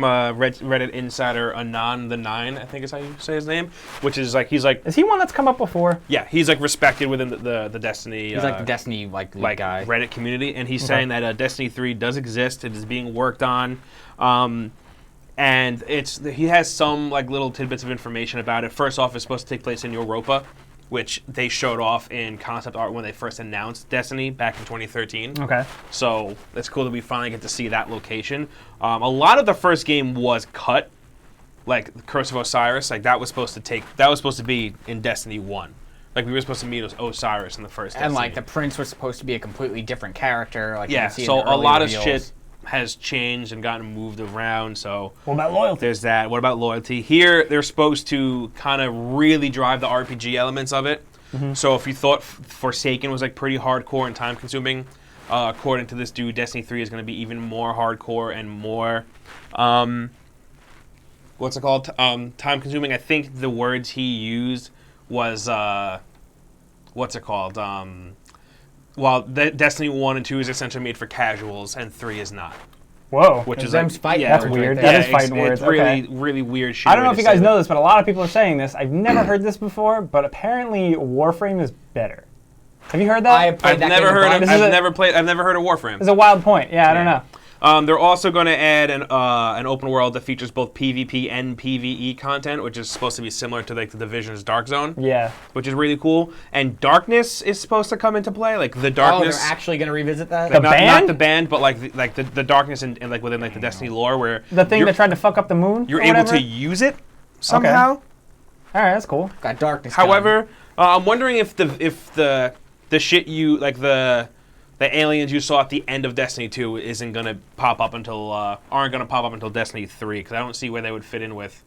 a Reddit insider, Anon the Nine, I think is how you say his name, which is like he's like. Is he one that's come up before? Yeah, he's like respected within the Destiny. He's like the Destiny like guy. Reddit community, and he's saying that Destiny 3 does exist. It is being worked on, and he has some like little tidbits of information about it. First off, it's supposed to take place in Europa, which they showed off in concept art when they first announced Destiny back in 2013. Okay. So it's cool that we finally get to see that location. A lot of the first game was cut, like the Curse of Osiris. Like that was supposed to be in Destiny 1. Like we were supposed to meet Osiris in the first Destiny. And like the prince was supposed to be a completely different character. Like yeah, you can see so in the a lot early of reveals. shit has changed and gotten moved around. So What about loyalty? there's that. What about loyalty? Here, they're supposed to kind of really drive the RPG elements of it. Mm-hmm. So if you thought Forsaken was like pretty hardcore and time-consuming, according to this dude, Destiny 3 is going to be even more hardcore and more, what's it called? Time-consuming. I think the words he used was, what's it called? Well, Destiny 1 and 2 is essentially made for casuals, and 3 is not. Whoa. Which is Them's like, fighting yeah, That's words weird. right That there. is fighting words. It's really, Okay. really weird shit. I don't know if you guys say know this, but a lot of people are saying this. I've never heard this before, but apparently Warframe is better. Have you heard that? I have played I've that never game a heard. bunch. I've never heard of Warframe. It's a wild point. Yeah, I don't know. They're also going to add an open world that features both PvP and PvE content, which is supposed to be similar to like the Division's Dark Zone. Yeah. Which is really cool. And Darkness is supposed to come into play, like the Oh, Darkness. they're actually going to revisit that? The not band? the band, but like the Darkness and like within like the Destiny lore, where The thing you're, that tried to fuck up the moon? you're or able whatever? to use it somehow. All right, that's cool. Got darkness. However, I'm wondering if the shit you like the aliens you saw at the end of Destiny 2 isn't gonna pop up until aren't gonna pop up until Destiny 3, because I don't see where they would fit in with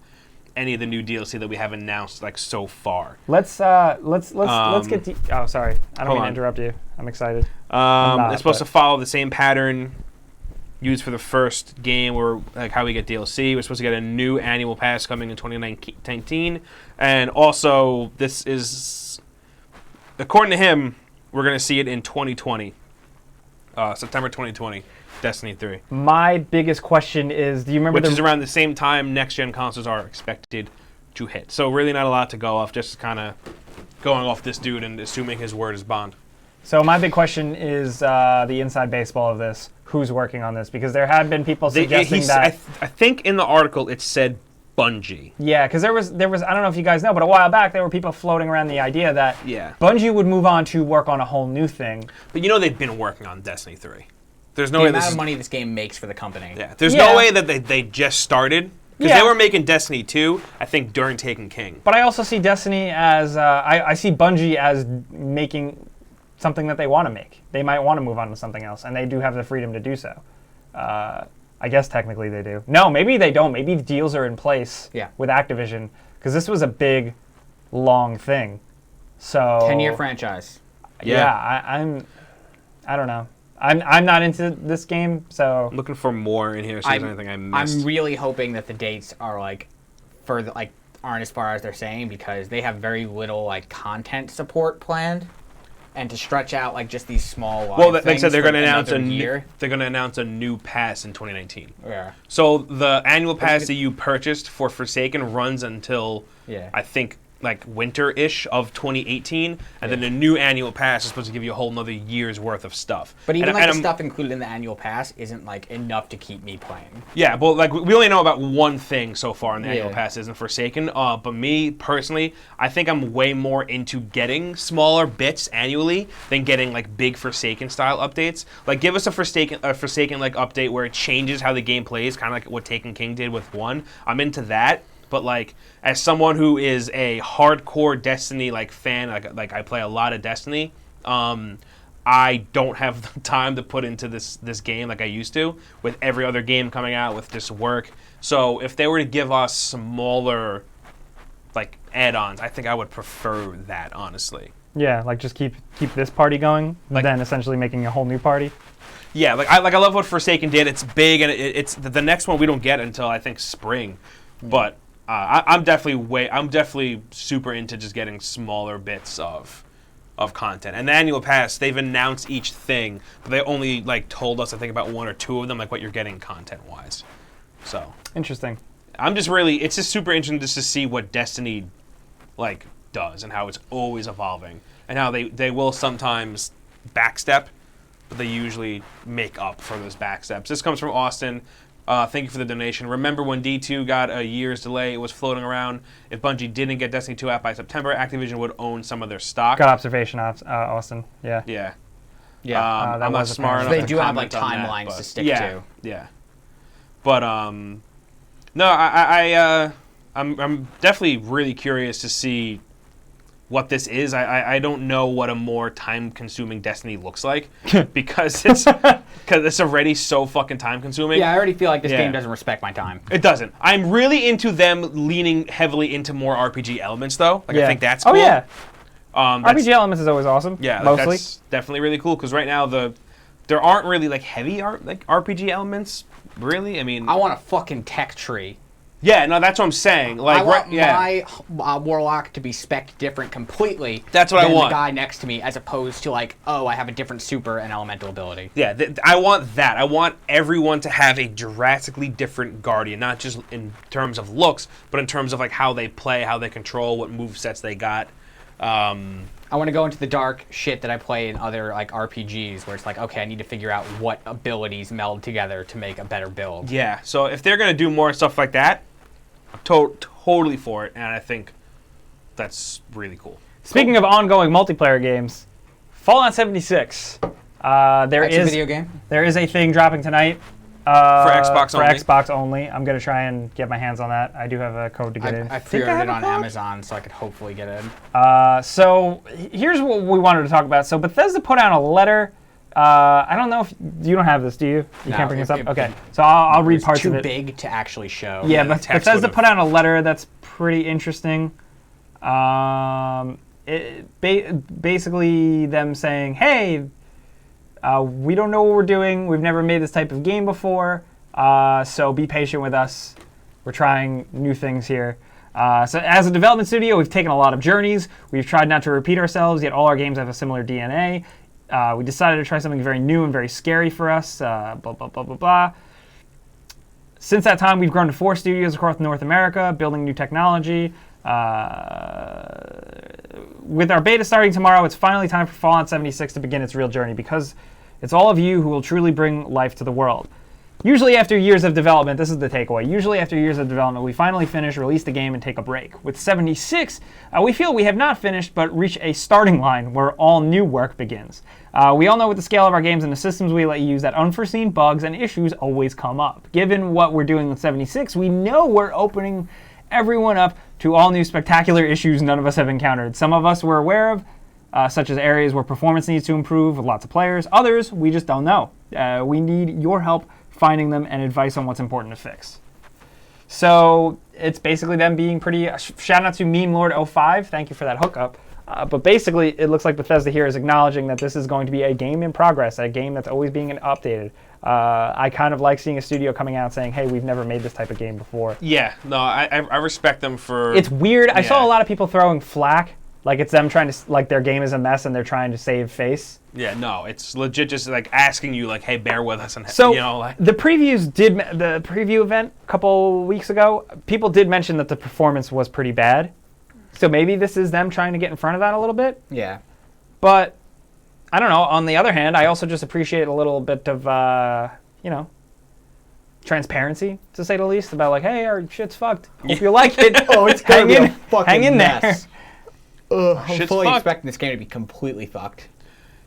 any of the new DLC that we have announced like so far. Let's get deep. Oh, sorry. I don't hold mean to on. interrupt you. I'm excited. not, It's supposed but- to follow the same pattern used for the first game, or like how we get DLC. We're supposed to get a new annual pass coming in 2019, and also this is, according to him, we're gonna see it in 2020, September 2020, Destiny 3, My biggest question is, do you remember which is around the same time next-gen consoles are expected to hit. So really not a lot to go off, just kind of going off this dude and assuming his word is bond. So my big question is the inside baseball of this. Who's working on this? Because there have been people suggesting that. I think in the article it said Bungie. Yeah, because there was I don't know if you guys know, but a while back there were people floating around the idea that Bungie would move on to work on a whole new thing. But you know they've been working on Destiny 3. There's no The way amount this of money this game makes for the company. there's no way that they just started Because they were making Destiny 2, I think, during Taken King. But I also see Destiny as I see Bungie as making something that they want to make. They might want to move on to something else, and they do have the freedom to do so. I guess technically they do. No, maybe they don't. Maybe the deals are in place with Activision, because this was a big, long thing. So 10-year franchise. Yeah, I don't know. I'm not into this game, so I'm looking for more in here. So there's anything I missed. I'm really hoping that the dates are aren't as far as they're saying, because they have very little like content support planned, and to stretch out like just these small. Well, like I said, they're going to announce they're going to announce a new pass in 2019. Yeah. So the annual pass that you purchased for Forsaken runs until I think like winter-ish of 2018, and then the new annual pass is supposed to give you a whole another year's worth of stuff. But even the stuff included in the annual pass isn't like enough to keep me playing. Yeah, but like we only know about one thing so far in the annual pass isn't Forsaken. But me personally, I think I'm way more into getting smaller bits annually than getting like big Forsaken style updates. Like give us a Forsaken like update where it changes how the game plays, kind of like what Taken King did with 1. I'm into that. But like, as someone who is a hardcore Destiny like fan, like I play a lot of Destiny, I don't have the time to put into this game like I used to, with every other game coming out, with just work. So if they were to give us smaller like add-ons, I think I would prefer that, honestly. Yeah, like just keep this party going, like, then essentially making a whole new party. Yeah, I love what Forsaken did. It's big, and it's the next one we don't get until I think spring, but. I'm definitely super into just getting smaller bits of content. And the annual pass, they've announced each thing, but they only like told us I think about 1 or 2 of them, like what you're getting content wise. So interesting. It's just super interesting just to see what Destiny like does and how it's always evolving, and how they will sometimes backstep, but they usually make up for those backsteps. This comes from Austin. Thank you for the donation. Remember when D2 got a year's delay? It was floating around. If Bungie didn't get Destiny 2 out by September, Activision would own some of their stock. Good observation, Austin. Yeah. Yeah. I'm not smart enough they to do have like comment on timelines that, to stick to. Yeah. But no, I'm definitely really curious to see what this is. I don't know what a more time-consuming Destiny looks like because it's already so fucking time-consuming. Yeah, I already feel like this game doesn't respect my time. It doesn't. I'm really into them leaning heavily into more RPG elements, though. Like I think that's cool. Oh yeah. RPG elements is always awesome. Yeah, mostly. That's definitely really cool because right now there aren't really like heavy RPG elements. Really, I mean, I want a fucking tech tree. Yeah, no, that's what I'm saying. Like, I want my warlock to be spec'd different completely. That's what I want. The guy next to me, as opposed to like, oh, I have a different super and elemental ability. Yeah, I want that. I want everyone to have a drastically different guardian, not just in terms of looks, but in terms of like how they play, how they control, what movesets they got. I want to go into the dark shit that I play in other like RPGs, where it's like, okay, I need to figure out what abilities meld together to make a better build. Yeah, so if they're gonna do more stuff like that, I'm totally for it, and I think that's really cool. Speaking of ongoing multiplayer games, Fallout 76. That's a video game? There is a thing dropping tonight. For Xbox only. I'm going to try and get my hands on that. I do have a code to get in. I pre-ordered it on Amazon, so I could hopefully get in. So here's what we wanted to talk about. So Bethesda put out a letter. I don't know if you don't have this, do you? You can't bring this up? Okay. So I'll read parts of it. It's too big to actually show. Yeah, but Bethesda put out a letter that's pretty interesting. Basically them saying, hey, we don't know what we're doing. We've never made this type of game before. So be patient with us. We're trying new things here. So as a development studio, we've taken a lot of journeys. We've tried not to repeat ourselves, yet all our games have a similar DNA. We decided to try something very new and very scary for us, blah, blah, blah, blah, blah. Since that time, we've grown to 4 studios across North America, building new technology. With our beta starting tomorrow, it's finally time for Fallout 76 to begin its real journey, because it's all of you who will truly bring life to the world. Usually after years of development, this is the takeaway. Usually after years of development, we finally finish, release the game, and take a break. With 76, we feel we have not finished, but reach a starting line where all new work begins. We all know with the scale of our games and the systems we let you use that unforeseen bugs and issues always come up. Given what we're doing with 76, we know we're opening everyone up to all new spectacular issues none of us have encountered. Some of us we're aware of, such as areas where performance needs to improve with lots of players. Others, we just don't know. We need your help finding them and advice on what's important to fix. So it's basically them being pretty... shout out to Meme Lord 05. Thank you for that hookup. But basically, it looks like Bethesda here is acknowledging that this is going to be a game in progress, a game that's always being updated. I kind of like seeing a studio coming out saying, hey, we've never made this type of game before. Yeah, no, I respect them for... It's weird. Yeah. I saw a lot of people throwing flack. Like it's them trying to, like their game is a mess and they're trying to save face. Yeah, no, it's legit just like asking you like, hey, bear with us. And, So you know, like... the preview event a couple weeks ago, people did mention that the performance was pretty bad. So maybe this is them trying to get in front of that a little bit. Yeah. But I don't know. On the other hand, I also just appreciate a little bit of, transparency, to say the least, about like, hey, our shit's fucked. Hope you like it. Oh, it's gonna be a fucking hang in mess. I'm Shit's fully fucked. expecting this game to be completely fucked.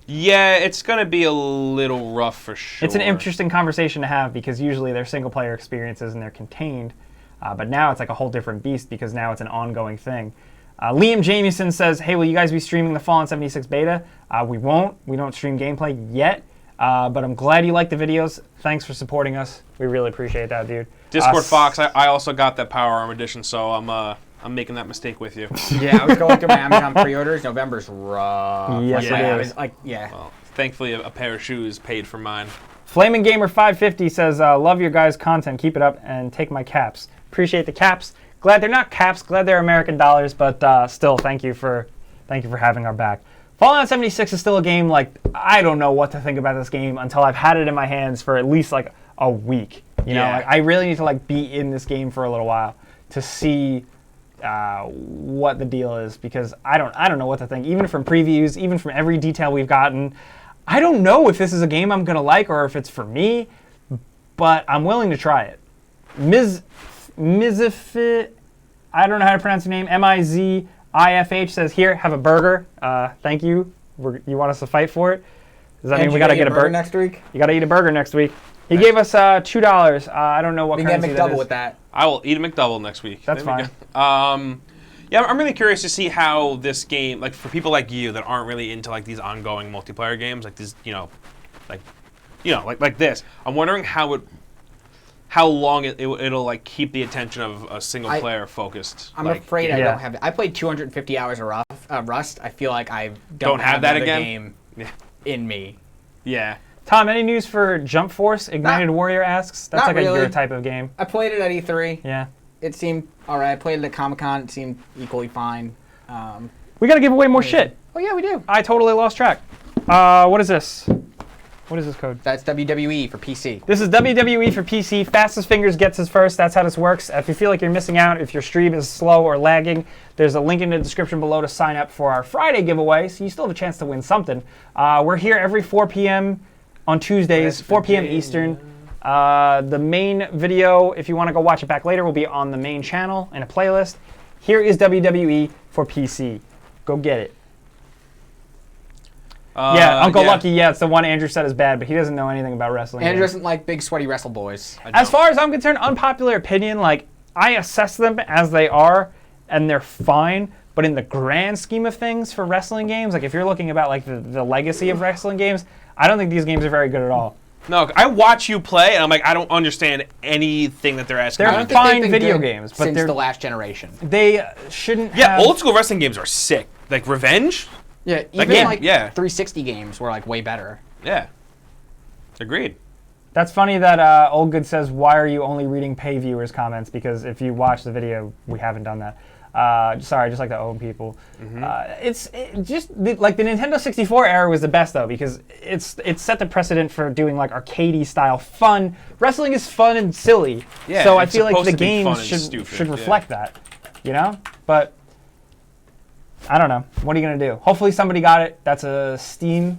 Yeah, it's going to be a little rough for sure. It's an interesting conversation to have because usually they're single-player experiences and they're contained. But now it's like a whole different beast because now it's an ongoing thing. Liam Jamieson says, hey, will you guys be streaming the Fallout 76 beta? We won't. We don't stream gameplay yet. But I'm glad you like the videos. Thanks for supporting us. We really appreciate that, dude. Discord Fox, I also got that Power Armor edition, so I'm making that mistake with you. Yeah, I was going through my Amazon pre-orders. November's rough. Yes, it I is. was like, yeah. Well, thankfully, a pair of shoes paid for mine. Flaming Gamer 550 says, love your guys' content. Keep it up and take my caps. Appreciate the caps. Glad they're not caps. Glad they're American dollars, but still, thank you for having our back. Fallout 76 is still a game, like, I don't know what to think about this game until I've had it in my hands for at least, like, a week. You know, Yeah. like, I really need to, like, be in this game for a little while to see what the deal is, because I don't know what to think. Even from previews, even from every detail we've gotten, I don't know if this is a game I'm going to like or if it's for me, but I'm willing to try it. Mizifit, I don't know how to pronounce your name, MIZIFH says, here, have a burger. Thank you. You want us to fight for it? Does that mean we got to get a burger next week? You got to eat a burger next week. He gave us $2. I don't know what We can currency get that McDouble is. with that. I will eat a McDouble next week. That's There we fine. go. Yeah, I'm really curious to see how this game, like for people like you that aren't really into like these ongoing multiplayer games, like these, like this. I'm wondering how long it'll like keep the attention of a single player focused. I'm like, afraid I Yeah. don't have it. I played 250 hours of Rust. I feel like I Don't have that another again? game Yeah. in me. Yeah. Tom, any news for Jump Force? Ignited Warrior asks. That's not like really. your type of game. I played it at E3. Yeah. It seemed all right. I played it at Comic-Con. It seemed equally fine. We got to give away more shit. Oh, yeah, we do. I totally lost track. What is this? What is this code? That's WWE for PC. This is WWE for PC. Fastest fingers gets us first. That's how this works. If you feel like you're missing out, if your stream is slow or lagging, there's a link in the description below to sign up for our Friday giveaway, so you still have a chance to win something. We're here every 4 p.m. on Tuesdays, 4 p.m. Eastern. The main video, if you want to go watch it back later, will be on the main channel in a playlist. Here is WWE for PC. Go get it. Uncle Lucky, yeah, it's the one Andrew said is bad, but he doesn't know anything about wrestling. Andrew games. doesn't like big, sweaty wrestle boys. As far as I'm concerned, unpopular opinion, like, I assess them as they are, and they're fine, but in the grand scheme of things for wrestling games, like, if you're looking about, like, the legacy of wrestling games, I don't think these games are very good at all. No, I watch you play, and I'm like, I don't understand anything that they're asking. They're me I don't to think do. fine they've been video good games, but since they're- the last generation. They shouldn't Yeah, have... old school wrestling games are sick. Like Revenge. Yeah, Like, even yeah. 360 games were like way better. Yeah. Agreed. That's funny that Old Good says, why are you only reading pay viewers' comments? Because if you watch the video, we haven't done that. Sorry, I just like to own people. Like the Nintendo 64 era was the best though, because it's set the precedent for doing like arcadey style fun. Wrestling is fun and silly, Yeah, so I it's feel like supposed the to be fun games and stupid, should yeah. reflect that, you know. But I don't know. What are you gonna do? Hopefully somebody got it. That's a Steam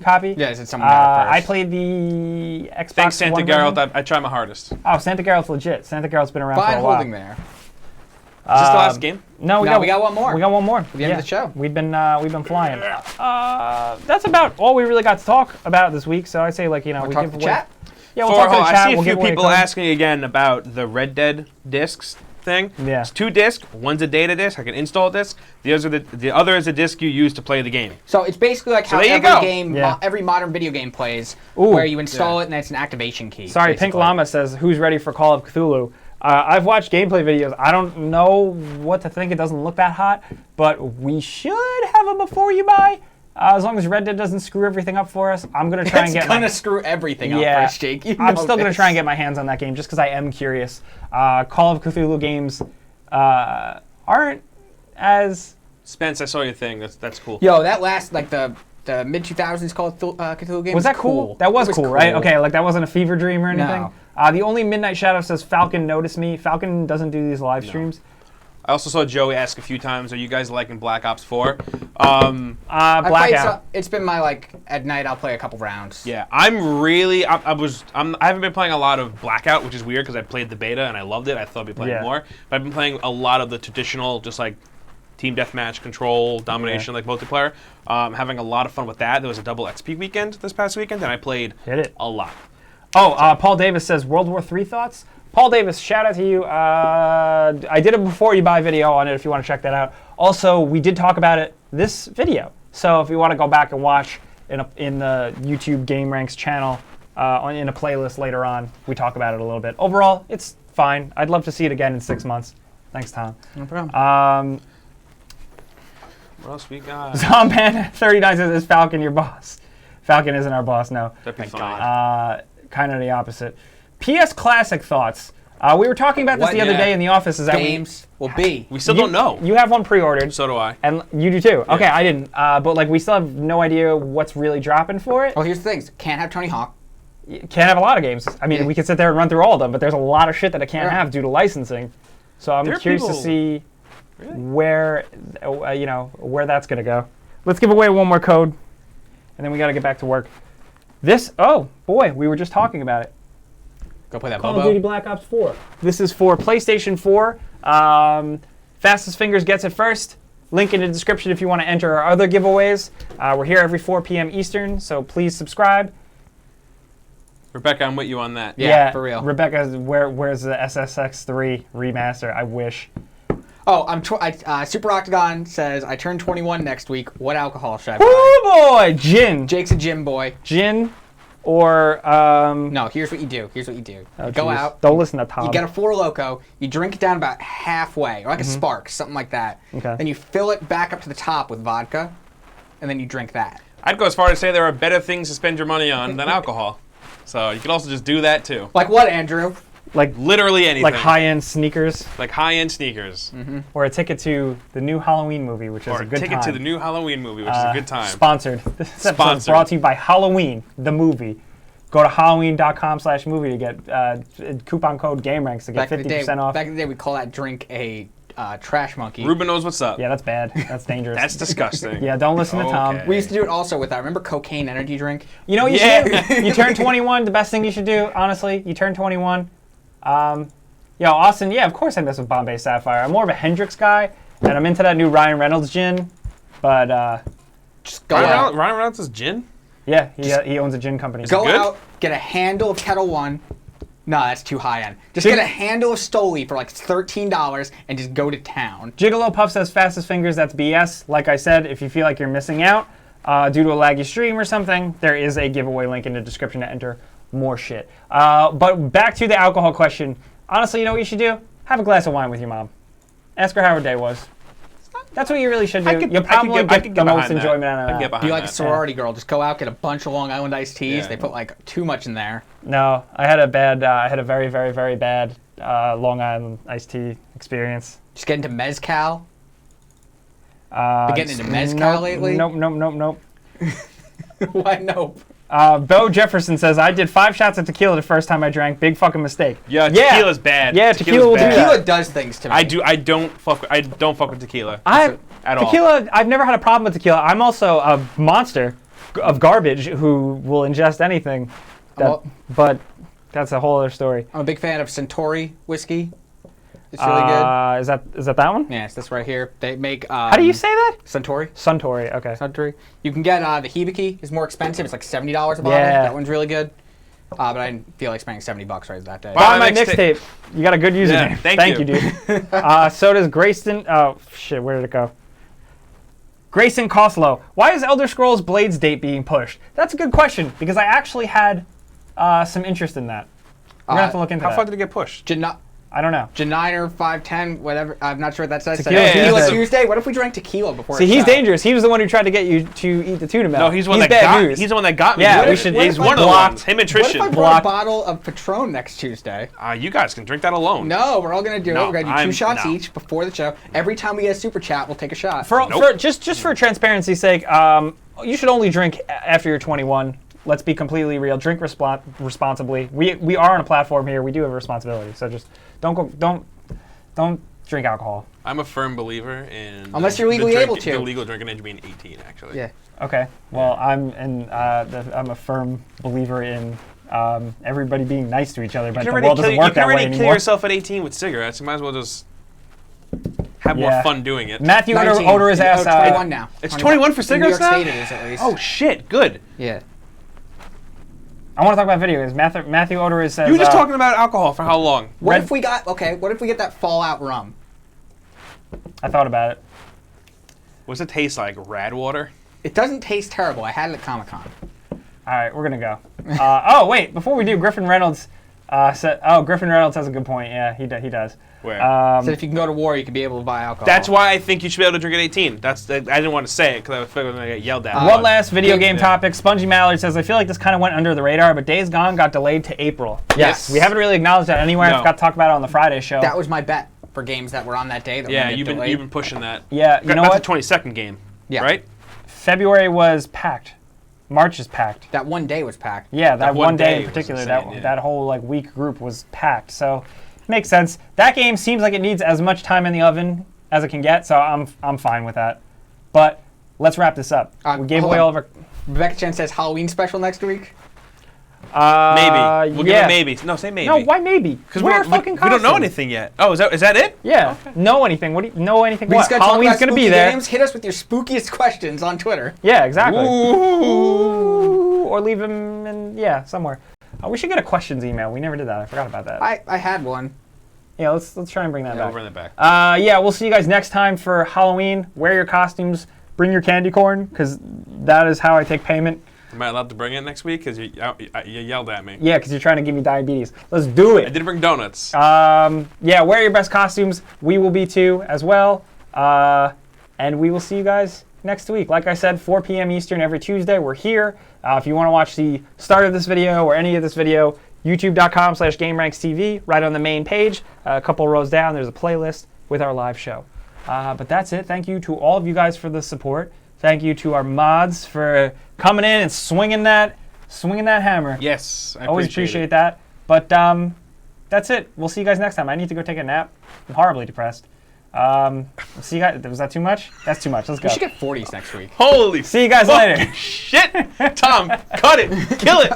copy. Yeah, is someone got it first? I played the Xbox Thanks, Santa One Geralt. version. I try my hardest. Is Oh, Santa Geralt's legit. Santa Geralt's been around for Fine a while. holding there. this the last game? No, No, we got one more. We got one more. At the end of the show. We've been flying. That's about all we really got to talk about this week. So I say, we Talk give to away. chat. Yeah, we'll talk to the chat. I see a We'll few give away people codes. asking again about the Red Dead discs thing. Yeah. It's 2 discs. One's a data disc. I can install a disc. The other is a disc you use to play the game. So it's basically like how there you every go. game, Yeah. every modern video game plays, Ooh. where you install it and it's an activation key. Sorry, basically. Pink Llama says, "Who's ready for Call of Cthulhu?" I've watched gameplay videos. I don't know what to think. It doesn't look that hot, but we should have a before you buy. As long as Red Dead doesn't screw everything up for us, I'm gonna try It's and get. gonna screw everything up, Yeah, for Jake. You I'm know still gonna this. try and get my hands on that game just because I am curious. Call of Cthulhu games aren't as. Spence, I saw your thing. That's cool. Yo, that last the mid 2000s Call of Cthulhu game Was that cool? That was cool, right? Okay, like that wasn't a fever dream or anything. No. The only Midnight Shadow says Falcon noticed me. Falcon doesn't do these live streams. I also saw Joey ask a few times, "Are you guys liking Black Ops 4?" I played Blackout. it's been my at night I'll play a couple rounds. Yeah, I haven't been playing a lot of Blackout, which is weird because I played the beta and I loved it. I thought I'd be playing Yeah. more, but I've been playing a lot of the traditional, just like team deathmatch, control, domination, like multiplayer. Having a lot of fun with that. There was a double XP weekend this past weekend, and I played Hit it. a lot. Oh, Paul Davis says World War III thoughts. Paul Davis, shout out to you. I did a before you buy video on it if you want to check that out. Also, we did talk about it this video. So if you want to go back and watch in the YouTube Game Ranks channel in a playlist later on, we talk about it a little bit. Overall, it's fine. I'd love to see it again in 6 months. Thanks, Tom. No problem. What else we got? Zomban39 says, is Falcon your boss? Falcon isn't our boss, no. That'd be Thank fine. God. Kind of the opposite. PS Classic thoughts. We were talking about this the other Yeah. day in the office. Is that Games will be. We still don't know. You have one pre-ordered. So do I. And you do too. Okay, I didn't. But we still have no idea what's really dropping for it. Well, here's the things. Can't have Tony Hawk. Can't have a lot of games. I mean, we could sit there and run through all of them, but there's a lot of shit that it can't have due to licensing. So I'm There are curious to people- see where where that's gonna go. Let's give away one more code, and then we got to get back to work. Oh boy, we were just talking about it. Go play that Call of Duty Bobo. Black Ops 4. This is for PlayStation 4. Fastest Fingers gets it first. Link in the description if you want to enter our other giveaways. We're here every 4 p.m. Eastern, so please subscribe. Rebecca, I'm with you on that. Yeah, for real. Rebecca, where's the SSX3 remaster? I wish. Oh, Super Octagon says, I turn 21 next week. What alcohol should I buy? Oh boy, gin. Jake's a gym boy. Gin or No, here's what you do. Here's what you do. oh, You go geez. out. Don't listen to Tom. You get a Four Loko. You drink it down about halfway, or like a Spark, something like that. Okay. Then you fill it back up to the top with vodka, and then you drink that. I'd go as far as to say there are better things to spend your money on than alcohol. So you can also just do that too. Like what, Andrew? like Literally anything. like high-end sneakers Like high-end sneakers. or a ticket to the new Halloween movie, which is Or a a good ticket time. to the new Halloween movie, which is a good time. Sponsored. This episode is Sponsored. brought to you by Halloween, the movie. Go to halloween.com/movie to get coupon code GameRanks to get 50% off. Back in the day, we call that drink a trash monkey. Ruben knows what's up. Yeah, that's bad. That's dangerous. That's disgusting. Yeah, don't listen to Tom. Okay. We used to do it also with, remember cocaine energy drink? You know what you Yeah. should do? You turn 21. The best thing you should do, honestly, you turn 21. Austin, yeah, of course I mess with Bombay Sapphire. I'm more of a Hendrix guy, and I'm into that new Ryan Reynolds gin. But, Just go Ryan out. Reynolds- Ryan Reynolds is gin? yeah, he owns a gin company. Go good? out, get a handle of Kettle One. No, that's too high end. Just get a handle of Stoli for like $13 and just go to town. Gigolo Puff says Fastest Fingers, that's BS. Like I said, if you feel like you're missing out due to a laggy stream or something, there is a giveaway link in the description to enter more shit. But back to the alcohol question. Honestly, you know what you should do? Have a glass of wine with your mom. Ask her how her day was. That's what you really should do. You'll probably get the most enjoyment out of that. Be like a sorority girl. Just go out, get a bunch of Long Island iced teas. Yeah. They put like too much in there. No, I had a very, very, very bad Long Island iced tea experience. Just get into mezcal. Been getting into mezcal lately? Nope. Why no? Bo Jefferson says, I did 5 shots of tequila the first time I drank. Big fucking mistake. Yeah, tequila's bad. Yeah, tequila will do bad. that. Tequila does things to me. I don't fuck with tequila. At all. tequila, I've never had a problem with tequila. I'm also a monster of garbage who will ingest anything. But that's a whole other story. I'm a big fan of Centauri whiskey. It's really good. Is that one? Yes, this right here. They make. How do you say that? Centauri. Suntory. Okay. Suntory. You can get the Hibiki. It's more expensive. It's like $70 a bottle. Yeah. That one's really good. But I didn't feel like spending $70 right that day. Buy my mixtape. You got a good username. Yeah, thank you, dude. So does Grayson. Oh shit, where did it go? Grayson Coslow. Why is Elder Scrolls Blades date being pushed? That's a good question because I actually had some interest in that. We're gonna have to look into that. How far did it get pushed? I don't know. Janiner 510, whatever. I'm not sure what that says. Tequila Tuesday. What if we drank tequila before? See, he's dangerous. He was the one who tried to get you to eat the tuna melt. No, he's the one that got me. Yeah, we should. He's one of the ones. Him and Tristan. What if I brought a bottle of Patron next Tuesday? You guys can drink that alone. No, we're all gonna do it. We're gonna do 2 shots no. each before the show. Every time we get a super chat, we'll take a shot. Just for transparency's sake, you should only drink after you're 21. Let's be completely real. Drink responsibly. We are on a platform here. We do have a responsibility. So just don't drink alcohol. I'm a firm believer in unless you're legally able to. The legal drinking age being 18, actually. Yeah. Okay. Well, I'm a firm believer in everybody being nice to each other, but the world doesn't work that way anymore. You can already kill yourself at 18 with cigarettes. You might as well just have more fun doing it. Matthew Oder his ass. 21 now. It's 21 for cigarettes now? New York State it is at least. Oh shit! Good. Yeah. I want to talk about video games. Matthew Oder says. You were just talking about alcohol for how long? What if we get that Fallout rum? I thought about it. What's it taste like? Rad water? It doesn't taste terrible. I had it at Comic-Con. All right, we're gonna go. Oh wait, before we do, Griffin Reynolds said. Oh, Griffin Reynolds has a good point. Yeah, he does. Where? So if you can go to war, you can be able to buy alcohol. That's why I think you should be able to drink at 18. I didn't want to say it because I figured I was going to get yelled at. One last video game topic. Spongy Mallard says, I feel like this kind of went under the radar, but Days Gone got delayed to April. Yes. We haven't really acknowledged that anywhere. I forgot to talk about it on the Friday show. That was my bet for games that were on that day. That you've been pushing that. Yeah, you know what? That's the 22nd game, right? February was packed. March is packed. That one day was packed. Yeah, that one day in particular, that whole week group was packed. So makes sense. That game seems like it needs as much time in the oven as it can get, so I'm fine with that. But let's wrap this up. We gave away all of our. Rebecca Chen says Halloween special next week. Maybe. We'll give it maybe. No, say maybe. No, why maybe? Because we don't know anything yet. Oh, is that it? Yeah. Okay. Know anything? What do you know anything? What? Halloween's gonna be there. Games. Hit us with your spookiest questions on Twitter. Yeah, exactly. Ooh. Or leave them in somewhere. We should get a questions email. We never did that. I forgot about that. I had one. Yeah, let's try and bring that back. Over in the back. We'll see you guys next time for Halloween. Wear your costumes. Bring your candy corn, because that is how I take payment. Am I allowed to bring it next week? Because you yelled at me. Yeah, because you're trying to give me diabetes. Let's do it. I did bring donuts. Wear your best costumes. We will be too as well. And we will see you guys next week. Like I said, 4 p.m. Eastern every Tuesday. We're here. If you want to watch the start of this video or any of this video, youtube.com/GameRanksTV, right on the main page. A couple rows down, there's a playlist with our live show. But that's it. Thank you to all of you guys for the support. Thank you to our mods for coming in and swinging that hammer. Yes, I always appreciate that. But that's it. We'll see you guys next time. I need to go take a nap. I'm horribly depressed. See you guys. Was that too much? That's too much. Let's go. We should get 40s next week. Holy. See you guys later. Shit. Tom, cut it. Kill it.